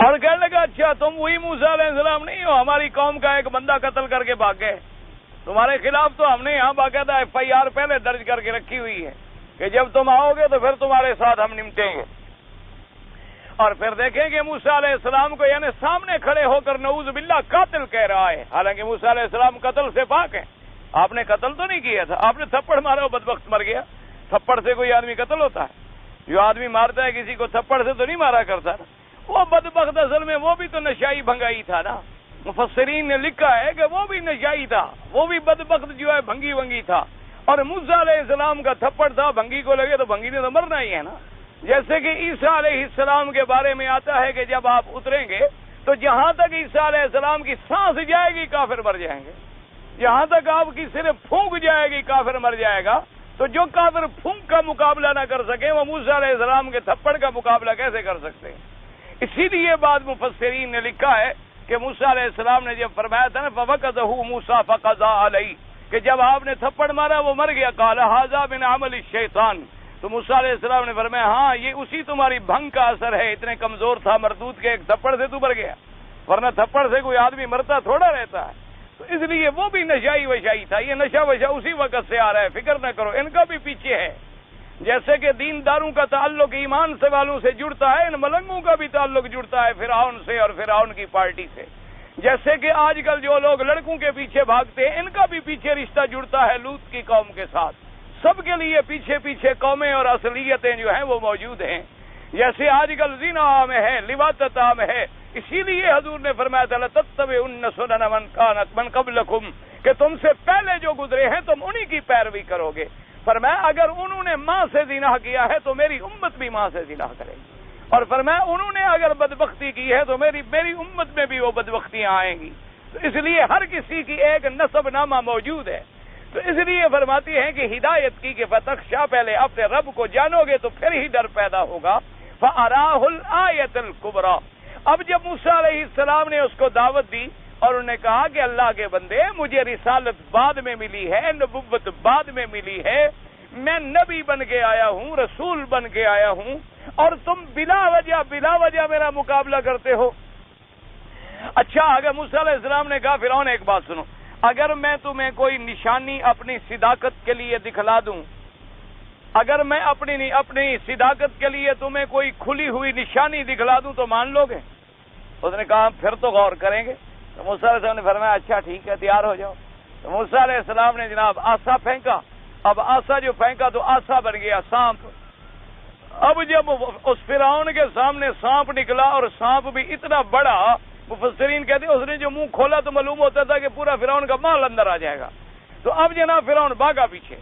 اور کہنے لگا اچھا تم وہی موسیٰ علیہ السلام نہیں ہو، ہماری قوم کا ایک بندہ قتل کر کے بھاگ گئے، تمہارے خلاف تو ہم نے یہاں باقاعدہ FIR پہلے درج کر کے رکھی ہوئی ہے کہ جب تم آؤ گے تو پھر تمہارے ساتھ ہم نمٹیں گے۔ اور پھر دیکھیں کہ موسیٰ علیہ السلام کو یعنی سامنے کھڑے ہو کر نعوذ باللہ قاتل کہہ رہا ہے، حالانکہ موسیٰ علیہ السلام قتل سے پاک ہیں۔ آپ نے قتل تو نہیں کیا تھا، آپ نے تھپڑ مارا، وہ بدبخت مر گیا۔ تھپڑ سے کوئی آدمی قتل ہوتا ہے؟ جو آدمی مارتا ہے کسی کو تھپڑ سے تو نہیں مارا کرتا نا، وہ بدبخت اصل میں وہ بھی تو نشائی بھنگائی تھا نا۔ مفسرین نے لکھا ہے کہ وہ بھی نشائی تھا، وہ بھی بدبخت جو ہے بھنگی ونگی تھا، اور موسیٰ علیہ السلام کا تھپڑ تھا، بھنگی کو لگے تو بھنگی نے تو مرنا ہی ہے نا۔ جیسے کہ عیسیٰ علیہ السلام کے بارے میں آتا ہے کہ جب آپ اتریں گے تو جہاں تک عیسیٰ علیہ السلام کی سانس جائے گی کافر مر جائیں گے، جہاں تک آپ کی صرف پھونک جائے گی کافر مر جائے گا۔ تو جو کافر پھونک کا مقابلہ نہ کر سکے وہ موسیٰ علیہ السلام کے تھپڑ کا مقابلہ کیسے کر سکتے ہیں؟ اسی لیے بعد مفسرین نے لکھا ہے کہ موسیٰ علیہ السلام نے جب فرمایا تھا نا فَوَقَذَهُ مُوسَىٰ فَقَضَىٰ عَلَيْهِ کہ جب آپ نے تھپڑ مارا وہ مر گیا، قَالَ هَٰذَا مِنْ عَمَلِ الشَّيْطَانِ تو موسیٰ علیہ السلام نے فرمایا ہاں یہ اسی تمہاری بھنگ کا اثر ہے، اتنے کمزور تھا مردود کے ایک تھپڑ سے تو مر گیا، ورنہ تھپڑ سے کوئی آدمی مرتا تھوڑا رہتا ہے۔ تو اس لیے وہ بھی نشائی وشائی تھا، یہ نشہ وشا اسی وقت سے آ رہا ہے، فکر نہ کرو، ان کا بھی پیچھے ہے۔ جیسے کہ دینداروں کا تعلق ایمان سے والوں سے جڑتا ہے، ان ملنگوں کا بھی تعلق جڑتا ہے فرعون سے اور فرعون کی پارٹی سے۔ جیسے کہ آج کل جو لوگ لڑکوں کے پیچھے بھاگتے ہیں، ان کا بھی پیچھے رشتہ جڑتا ہے لوط کی قوم کے ساتھ۔ سب کے لیے پیچھے پیچھے قومیں اور اصلیتیں جو ہیں وہ موجود ہیں۔ جیسے آج کل زنا عام ہے، لواطت عام ہے، اسی لیے حضور نے فرمایا تھا لَتَتَّبِعُنَّ سُنَنَ مَن قَبْلَكُمْ کہ تم سے پہلے جو گزرے ہیں تم انہی کی پیروی کرو گے۔ فرمایا اگر انہوں نے ماں سے زنا کیا ہے تو میری امت بھی ماں سے زنا کرے گی، اور فرمایا انہوں نے اگر بدبختی کی ہے تو میری امت میں بھی وہ بدبختیاں آئیں گی۔ تو اس لیے ہر کسی کی ایک نسب نامہ موجود ہے۔ تو اس لیے فرماتی ہیں کہ ہدایت کی کہ فتخشا پہلے اپنے رب کو جانو گے تو پھر ہی ڈر پیدا ہوگا۔ فَأَرَاهُ الْآيَةَ الْكُبْرَىٰ اب جب موسیٰ علیہ السلام نے اس کو دعوت دی اور انہوں نے کہا کہ اللہ کے بندے مجھے رسالت بعد میں ملی ہے، نبوت بعد میں ملی ہے، میں نبی بن کے آیا ہوں، رسول بن کے آیا ہوں، اور تم بلا وجہ میرا مقابلہ کرتے ہو۔ اچھا اگر موسیٰ علیہ السلام نے کہا فرعون ایک بات سنو، اگر میں تمہیں کوئی نشانی اپنی صداقت کے لیے دکھلا دوں، اگر میں اپنی صداقت کے لیے تمہیں کوئی کھلی ہوئی نشانی دکھلا دوں تو مان لو گے؟ اس نے کہا پھر تو غور کریں گے۔ تو موسیٰ علیہ السلام نے فرمایا اچھا ٹھیک ہے تیار ہو جاؤ۔ تو موسیٰ علیہ السلام نے جناب آسا پھینکا، اب آسا جو پھینکا تو آسا بن گیا سانپ۔ اب جب اس فرعون کے سامنے سانپ نکلا اور سانپ بھی اتنا بڑا، مفسرین کہتے ہیں اس نے جو منہ کھولا تو معلوم ہوتا تھا کہ پورا فرعون کا مال اندر آ جائے گا۔ تو اب جناب فرعون بھاگا پیچھے،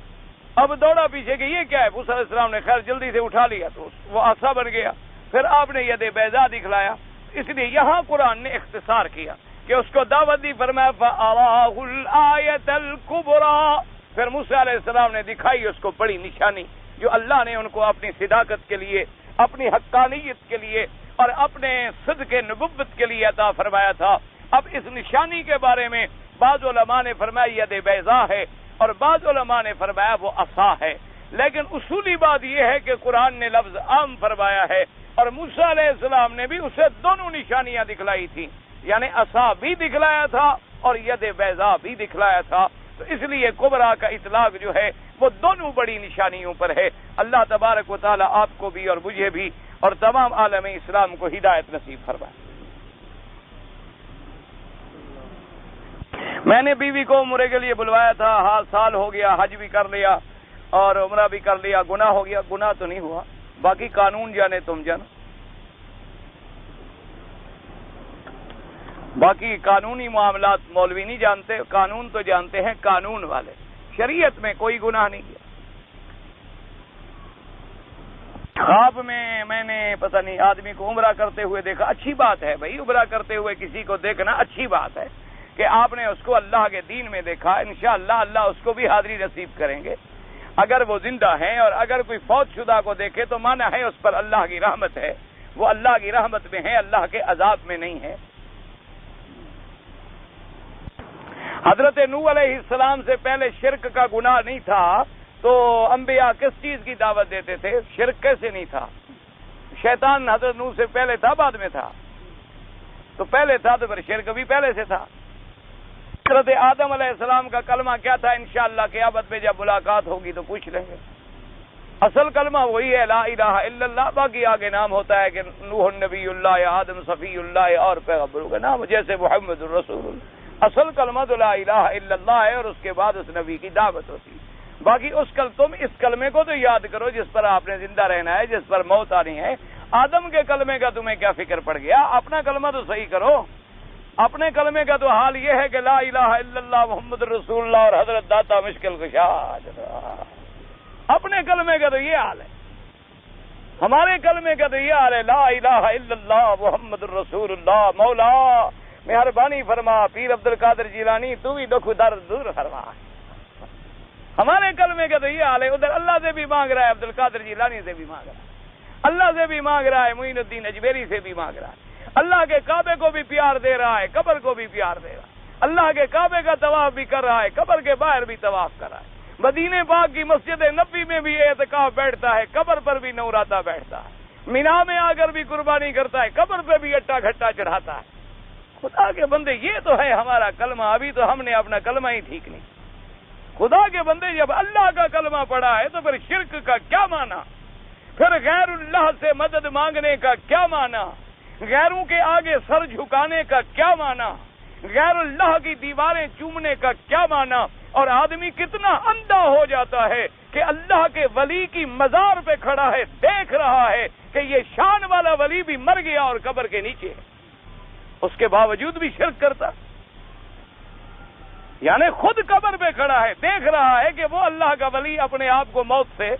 اب دوڑا پیچھے کہ یہ کیا ہے؟ موسیٰ علیہ السلام نے خیر جلدی سے اٹھا لیا تو وہ آسا بن گیا۔ پھر آپ نے ید بیضا دکھلایا، اس لیے یہاں قرآن نے اختصار کیا کہ اس کو دعوت دی، فرمایا فَأَرَاهُ الْآيَةَ الْكُبْرَىٰ پھر موسیٰ علیہ السلام نے دکھائی اس کو بڑی نشانی جو اللہ نے ان کو اپنی صداقت کے لیے، اپنی حقانیت کے لیے اور اپنے صدق نبوت کے لیے عطا فرمایا تھا۔ اب اس نشانی کے بارے میں بعض علماء نے فرمایا ید بیضا ہے اور بعض علماء نے فرمایا وہ عصا ہے، لیکن اصولی بات یہ ہے کہ قرآن نے لفظ عام فرمایا ہے اور موسیٰ علیہ السلام نے بھی اسے دونوں نشانیاں دکھلائی تھی، یعنی عصا بھی دکھلایا تھا اور ید بیضا بھی دکھلایا تھا۔ تو اس لیے کبرا کا اطلاق جو ہے وہ دونوں بڑی نشانیوں پر ہے۔ اللہ تبارک و تعالی آپ کو بھی اور مجھے بھی اور تمام عالم اسلام کو ہدایت نصیب فرمائے۔ میں نے بیوی کو عمرے کے لیے بلوایا تھا، ہاں سال ہو گیا، حج بھی کر لیا اور عمرہ بھی کر لیا، گناہ ہو گیا؟ گناہ تو نہیں ہوا، باقی قانون جانے تم جانا، باقی قانونی معاملات مولوی نہیں جانتے، قانون تو جانتے ہیں قانون والے۔ شریعت میں کوئی گناہ نہیں کیا۔ خواب میں نے پتہ نہیں آدمی کو عمرہ کرتے ہوئے دیکھا، اچھی بات ہے بھائی، عمرہ کرتے ہوئے کسی کو دیکھنا اچھی بات ہے کہ آپ نے اس کو اللہ کے دین میں دیکھا۔ انشاءاللہ اللہ اس کو بھی حاضری نصیب کریں گے اگر وہ زندہ ہیں، اور اگر کوئی فوت شدہ کو دیکھے تو مانا ہے اس پر اللہ کی رحمت ہے، وہ اللہ کی رحمت میں ہے، اللہ کے عذاب میں نہیں ہے۔ حضرت نوح علیہ السلام سے پہلے شرک کا گناہ نہیں تھا تو انبیاء کس چیز کی دعوت دیتے تھے؟ شرک کیسے نہیں تھا؟ شیطان حضرت نوح سے پہلے تھا بعد میں تھا؟ تو پہلے تھا تو پھر شرک بھی پہلے سے تھا۔ حضرت آدم علیہ السلام کا کلمہ کیا تھا؟ انشاءاللہ قیامت میں جب ملاقات ہوگی تو پوچھ لیں گے۔ اصل کلمہ وہی ہے لا الہ الا اللہ، باقی آگے نام ہوتا ہے کہ نوح نبی اللہ یا آدم صفی اللہ اور پیغمبروں کا نام جیسے محمد الرسول اللہ۔ اصل کلمہ تو لا الہ الا اللہ ہے اور اس کے بعد اس نبی کی دعوت ہوتی ہے۔ باقی تم اس کلمے کو تو یاد کرو جس پر آپ نے زندہ رہنا ہے، جس پر موت آنی ہے۔ آدم کے کلمے کا تمہیں کیا فکر پڑ گیا؟ اپنا کلمہ تو صحیح کرو۔ اپنے کلمے کا تو حال یہ ہے کہ لا الہ الا اللہ محمد رسول اللہ اور حضرت داتا مشکل کشا۔ اپنے کلمے کا تو یہ حال ہے، ہمارے کلمے کا تو یہ حال ہے لا الہ الا اللہ محمد رسول اللہ۔ مولا مہربانی فرما، پیر عبد القادر جیلانی تو بھی دکھ درد دور فرما۔ ہمارے کلمے کا تو یہ حال ہے، ادھر اللہ سے بھی مانگ رہا ہے، عبد القادر جیلانی سے بھی مانگ رہا ہے، اللہ سے بھی مانگ رہا ہے، معین الدین اجمیری سے بھی مانگ رہا ہے، اللہ کے کعبے کو بھی پیار دے رہا ہے، قبر کو بھی پیار دے رہا ہے، اللہ کے کعبے کا طواف بھی کر رہا ہے، قبر کے باہر بھی طواف کر رہا ہے، مدینے پاک کی مسجد نبوی میں بھی اعتکاف بیٹھتا ہے، قبر پر بھی نوراتا بیٹھتا ہے، مینا میں آ کر بھی قربانی کرتا ہے، قبر پہ بھی اٹا گھٹا چڑھاتا ہے۔ خدا کے بندے، یہ تو ہے ہمارا کلمہ، ابھی تو ہم نے اپنا کلمہ ہی ٹھیک نہیں۔ خدا کے بندے، جب اللہ کا کلمہ پڑھا ہے تو پھر شرک کا کیا معنی، پھر غیر اللہ سے مدد مانگنے کا کیا معنی، غیروں کے آگے سر جھکانے کا کیا معنی، غیر اللہ کی دیواریں چومنے کا کیا معنی، اور آدمی کتنا اندھا ہو جاتا ہے کہ اللہ کے ولی کی مزار پہ کھڑا ہے، دیکھ رہا ہے کہ یہ شان والا ولی بھی مر گیا اور قبر کے نیچے ہے، اس کے باوجود بھی شرک کرتا، یعنی خود قبر پہ کھڑا ہے، دیکھ رہا ہے کہ وہ اللہ کا ولی اپنے آپ کو موت سے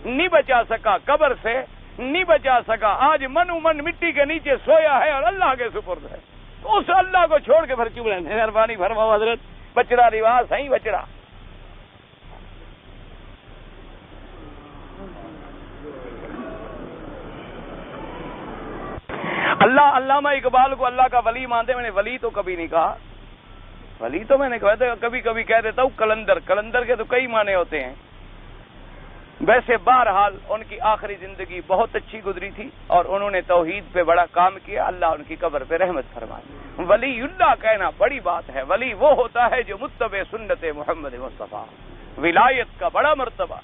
نہیں بچا سکا، قبر سے نہیں بچا سکا، آج من من مٹی کے نیچے سویا ہے اور اللہ کے سپرد ہے، تو اس اللہ کو چھوڑ کے پھر چپ رہے۔ مہربانی فرماؤ حضرت، بچڑا رواج ہے بچڑا۔ اللہ علامہ اقبال کو اللہ کا ولی مانتے، میں نے ولی تو کبھی نہیں کہا، ولی تو میں نے کہا تھا، کبھی کبھی کہہ دیتا ہوں کلندر، کلندر کے تو کئی معنی ہوتے ہیں۔ ویسے بہرحال ان کی آخری زندگی بہت اچھی گزری تھی اور انہوں نے توحید پہ بڑا کام کیا، اللہ ان کی قبر پہ رحمت فرمائے۔ ولی اللہ کہنا بڑی بات ہے، ولی وہ ہوتا ہے جو متبع سنت محمد مصطفیٰ، ولایت کا بڑا مرتبہ۔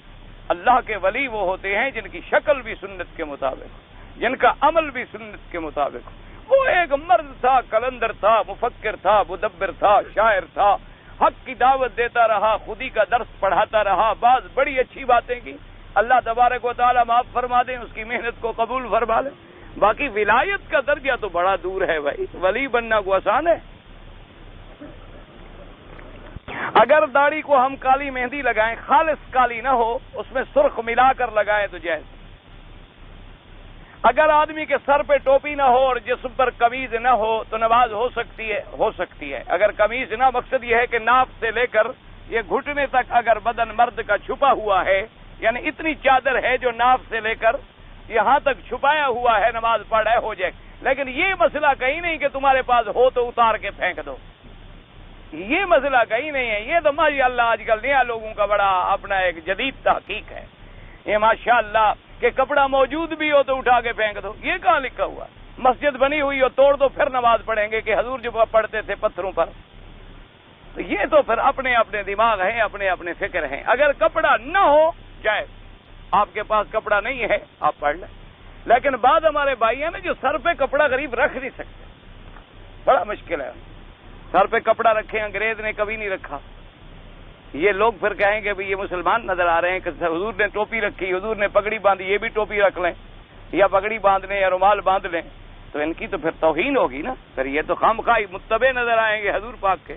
اللہ کے ولی وہ ہوتے ہیں جن کی شکل بھی سنت کے مطابق، جن کا عمل بھی سنت کے مطابق۔ وہ ایک مرد تھا، کلندر تھا، مفکر تھا، مدبر تھا، شاعر تھا، حق کی دعوت دیتا رہا، خودی کا درس پڑھاتا رہا، بعض بڑی اچھی باتیں کی، اللہ تبارک و تعالی معاف فرما دیں، اس کی محنت کو قبول فرما لیں۔ باقی ولایت کا درجہ تو بڑا دور ہے بھائی، ولی بننا کو آسان ہے؟ اگر داڑھی کو ہم کالی مہندی لگائیں، خالص کالی نہ ہو، اس میں سرخ ملا کر لگائیں تو جائز۔ اگر آدمی کے سر پہ ٹوپی نہ ہو اور جسم پر قمیض نہ ہو تو نماز ہو سکتی ہے۔ اگر قمیض نہ، مقصد یہ ہے کہ ناف سے لے کر یہ گھٹنے تک اگر بدن مرد کا چھپا ہوا ہے، یعنی اتنی چادر ہے جو ناف سے لے کر یہاں تک چھپایا ہوا ہے، نماز پڑھے ہو جائے۔ لیکن یہ مسئلہ کہیں نہیں کہ تمہارے پاس ہو تو اتار کے پھینک دو، یہ مسئلہ کہیں نہیں ہے۔ یہ تو ماشاء اللہ آج کل نیا لوگوں کا بڑا اپنا ایک جدید تحقیق ہے، یہ ماشاء اللہ کہ کپڑا موجود بھی ہو تو اٹھا کے پھینک دو۔ یہ کہاں لکھا ہوا؟ مسجد بنی ہوئی ہو توڑ دو پھر نماز پڑھیں گے کہ حضور جو پڑھتے تھے پتھروں پر؟ تو یہ تو پھر اپنے اپنے دماغ ہیں، اپنے اپنے فکر ہیں۔ اگر کپڑا نہ ہو جائے، آپ کے پاس کپڑا نہیں ہے آپ پڑھ لیں، لیکن بعض ہمارے بھائی ہیں نا جو سر پہ کپڑا غریب رکھ نہیں سکتے، بڑا مشکل ہے، سر پہ کپڑا رکھے، انگریز نے کبھی نہیں رکھا۔ یہ لوگ پھر کہیں گے بھئی یہ مسلمان نظر آ رہے ہیں کہ حضور نے ٹوپی رکھی، حضور نے پگڑی باندھی، یہ بھی ٹوپی رکھ لیں یا پگڑی باندھ لیں یا رومال باندھ لیں، تو ان کی تو پھر توہین ہوگی نا، پھر یہ تو خامخواہ متبع نظر آئیں گے حضور پاک کے،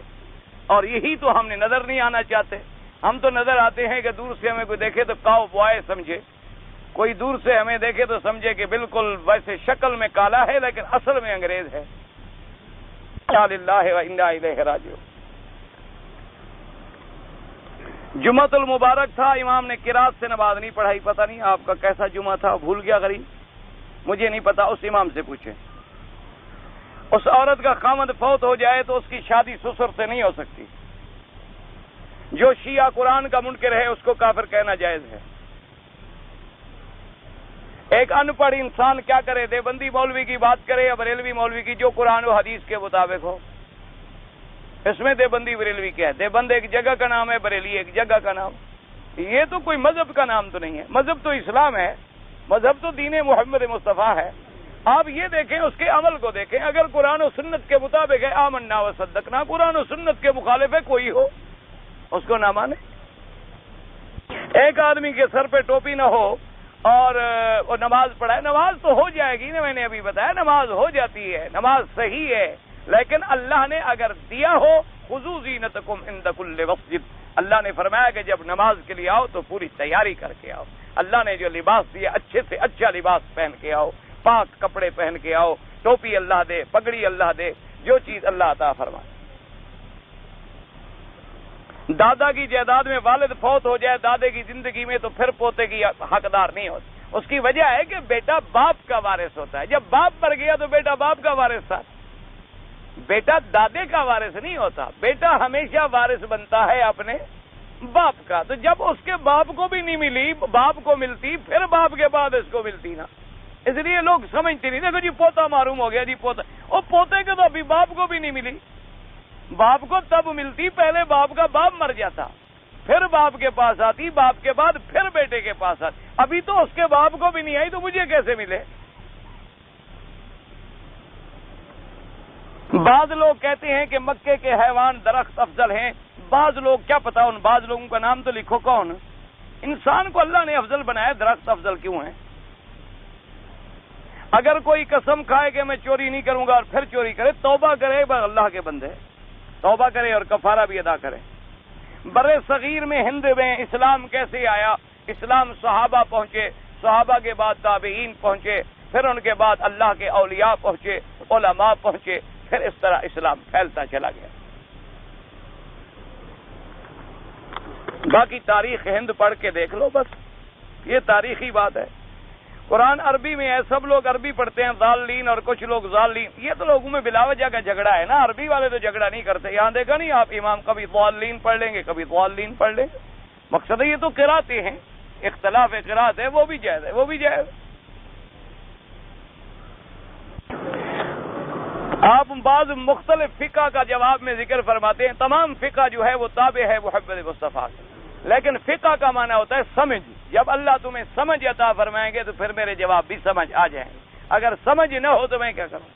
اور یہی تو ہم نے نظر نہیں آنا چاہتے۔ ہم تو نظر آتے ہیں کہ دور سے ہمیں کوئی دیکھے تو کاؤ بوائے سمجھے، کوئی دور سے ہمیں دیکھے تو سمجھے کہ بالکل ویسے شکل میں کالا ہے لیکن اصل میں انگریز ہے۔ انا للہ و انا الیہ راجعون۔ جمعۃ المبارک تھا، امام نے قرات سے نماز نہیں پڑھائی، پتہ نہیں آپ کا کیسا جمعہ تھا، بھول گیا غریب، مجھے نہیں پتا، اس امام سے پوچھیں۔ اس عورت کا خاوند فوت ہو جائے تو اس کی شادی سسر سے نہیں ہو سکتی۔ جو شیعہ قرآن کا منکر ہے اس کو کافر کہنا جائز ہے۔ ایک ان پڑھ انسان کیا کرے، دیوبندی مولوی کی بات کرے یا بریلوی مولوی کی، جو قرآن و حدیث کے مطابق ہو۔ اس میں دیوبندی بریلوی کیا ہے؟ دیوبند ایک جگہ کا نام ہے، بریلی ایک جگہ کا نام، یہ تو کوئی مذہب کا نام تو نہیں ہے۔ مذہب تو اسلام ہے، مذہب تو دین محمد مصطفیٰ ہے۔ آپ یہ دیکھیں، اس کے عمل کو دیکھیں، اگر قرآن و سنت کے مطابق ہے آمنا و صدقنا، قرآن و سنت کے مخالف ہے کوئی ہو اس کو نہ مانے۔ ایک آدمی کے سر پہ ٹوپی نہ ہو اور وہ نماز پڑھائے، نماز تو ہو جائے گی نا، میں نے ابھی بتایا نماز ہو جاتی ہے، نماز صحیح ہے، لیکن اللہ نے اگر دیا ہو خذوا زینتکم عند کل مسجد، اللہ نے فرمایا کہ جب نماز کے لیے آؤ تو پوری تیاری کر کے آؤ۔ اللہ نے جو لباس دیا اچھے سے اچھا لباس پہن کے آؤ، پاک کپڑے پہن کے آؤ، ٹوپی اللہ دے، پگڑی اللہ دے، جو چیز اللہ عطا فرمائے۔ دادا کی جائیداد میں والد فوت ہو جائے دادے کی زندگی میں تو پھر پوتے کی حقدار نہیں ہوتی۔ اس کی وجہ ہے کہ بیٹا باپ کا وارث ہوتا ہے. جب باپ مر گیا تو بیٹا باپ کا وارث تھا. بیٹا دادے کا وارث نہیں ہوتا. بیٹا ہمیشہ وارث بنتا ہے اپنے باپ کا. تو جب اس کے باپ کو بھی نہیں ملی، باپ کو ملتی، پھر باپ کے بعد اس کو ملتی نا. اس لیے لوگ سمجھتے نہیں. دیکھو جی پوتا معروم ہو گیا جی پوتا، وہ پوتے کے تو ابھی باپ کو بھی نہیں ملی. باپ کو تب ملتی، پہلے باپ کا باپ مر جاتا، پھر باپ کے پاس آتی، باپ کے بعد پھر بیٹے کے پاس آتی. ابھی تو اس کے باپ کو بھی نہیں آئی تو مجھے کیسے ملے؟ بعض لوگ کہتے ہیں کہ مکے کے حیوان درخت افضل ہیں. بعض لوگ، کیا پتا ان بعض لوگوں کا نام تو لکھو کون. انسان کو اللہ نے افضل بنایا، درخت افضل کیوں ہیں؟ اگر کوئی قسم کھائے کہ میں چوری نہیں کروں گا اور پھر چوری کرے، توبہ کرے، بس اللہ کے بندے توبہ کرے اور کفارہ بھی ادا کرے. برے صغیر میں ہند میں اسلام کیسے آیا؟ اسلام صحابہ پہنچے، صحابہ کے بعد تابعین پہنچے، پھر ان کے بعد اللہ کے اولیاء پہنچے، علماء پہنچے، پھر اس طرح اسلام پھیلتا چلا گیا. باقی تاریخ ہند پڑھ کے دیکھ لو، بس یہ تاریخی بات ہے. قرآن عربی میں ہے، سب لوگ عربی پڑھتے ہیں، ضالین اور کچھ لوگ ضالین. یہ تو لوگوں میں بلا وجہ کا جھگڑا ہے نا. عربی والے تو جھگڑا نہیں کرتے. یہاں دیکھا نہیں آپ، امام کبھی ضالین پڑھ لیں گے، کبھی ضالین پڑھ لیں گے. مقصد ہے یہ تو قراتیں ہیں، اختلاف قرات ہے، وہ بھی جائز ہے، وہ بھی جائز. آپ بعض مختلف فقہ کا جواب میں ذکر فرماتے ہیں. تمام فقہ جو ہے وہ تابع ہے محمد مصطفیٰ سے، لیکن فقہ کا معنی ہوتا ہے سمجھ. جب اللہ تمہیں سمجھ عطا فرمائیں گے تو پھر میرے جواب بھی سمجھ آ جائیں گے. اگر سمجھ نہ ہو تو میں کیا کروں؟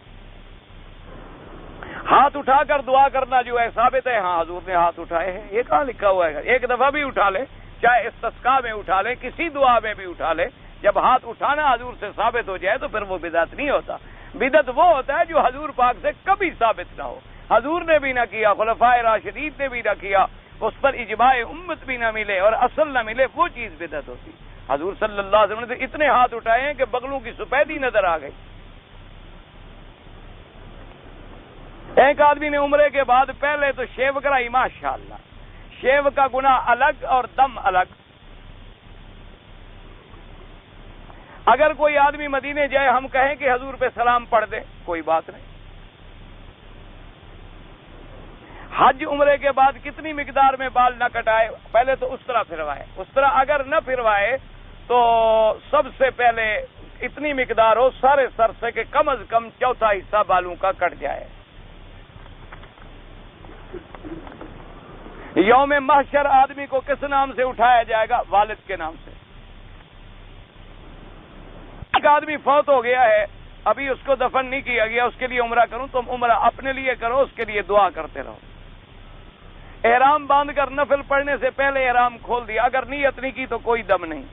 ہاتھ اٹھا کر دعا کرنا جو ہے ثابت ہے. ہاں حضور نے ہاتھ اٹھائے ہیں، یہ کہاں لکھا ہوا ہے؟ ایک دفعہ بھی اٹھا لے، چاہے استسقاء میں اٹھا لے، کسی دعا میں بھی اٹھا لے. جب ہاتھ اٹھانا حضور سے ثابت ہو جائے تو پھر وہ بدعت نہیں ہوتا. بدعت وہ ہوتا ہے جو حضور پاک سے کبھی ثابت نہ ہو. حضور نے بھی نہ کیا، خلفائے راشدین نے بھی نہ کیا، اس پر اجماع امت بھی نہ ملے اور اصل نہ ملے، وہ چیز بدعت ہوتی. حضور صلی اللہ علیہ وسلم نے اتنے ہاتھ اٹھائے ہیں کہ بغلوں کی سفیدی نظر آ گئی. ایک آدمی نے عمرے کے بعد پہلے تو شیو کرائی، ماشاءاللہ، شیو کا گناہ الگ اور دم الگ. اگر کوئی آدمی مدینے جائے، ہم کہیں کہ حضور پہ سلام پڑھ دے، کوئی بات نہیں. حج عمرے کے بعد کتنی مقدار میں بال نہ کٹائے؟ پہلے تو اس طرح پھروائے. اس طرح اگر نہ پھروائے تو سب سے پہلے اتنی مقدار ہو سارے سر سے کہ کم از کم چوتھا حصہ بالوں کا کٹ جائے. یوم محشر آدمی کو کس نام سے اٹھایا جائے گا؟ والد کے نام سے. ایک آدمی فوت ہو گیا ہے، ابھی اس کو دفن نہیں کیا گیا، اس کے لیے عمرہ کروں. تم عمرہ اپنے لیے کرو، اس کے لیے دعا کرتے رہو. احرام باندھ کر نفل پڑھنے سے پہلے احرام کھول دیا، اگر نیت نہیں کی تو کوئی دم نہیں.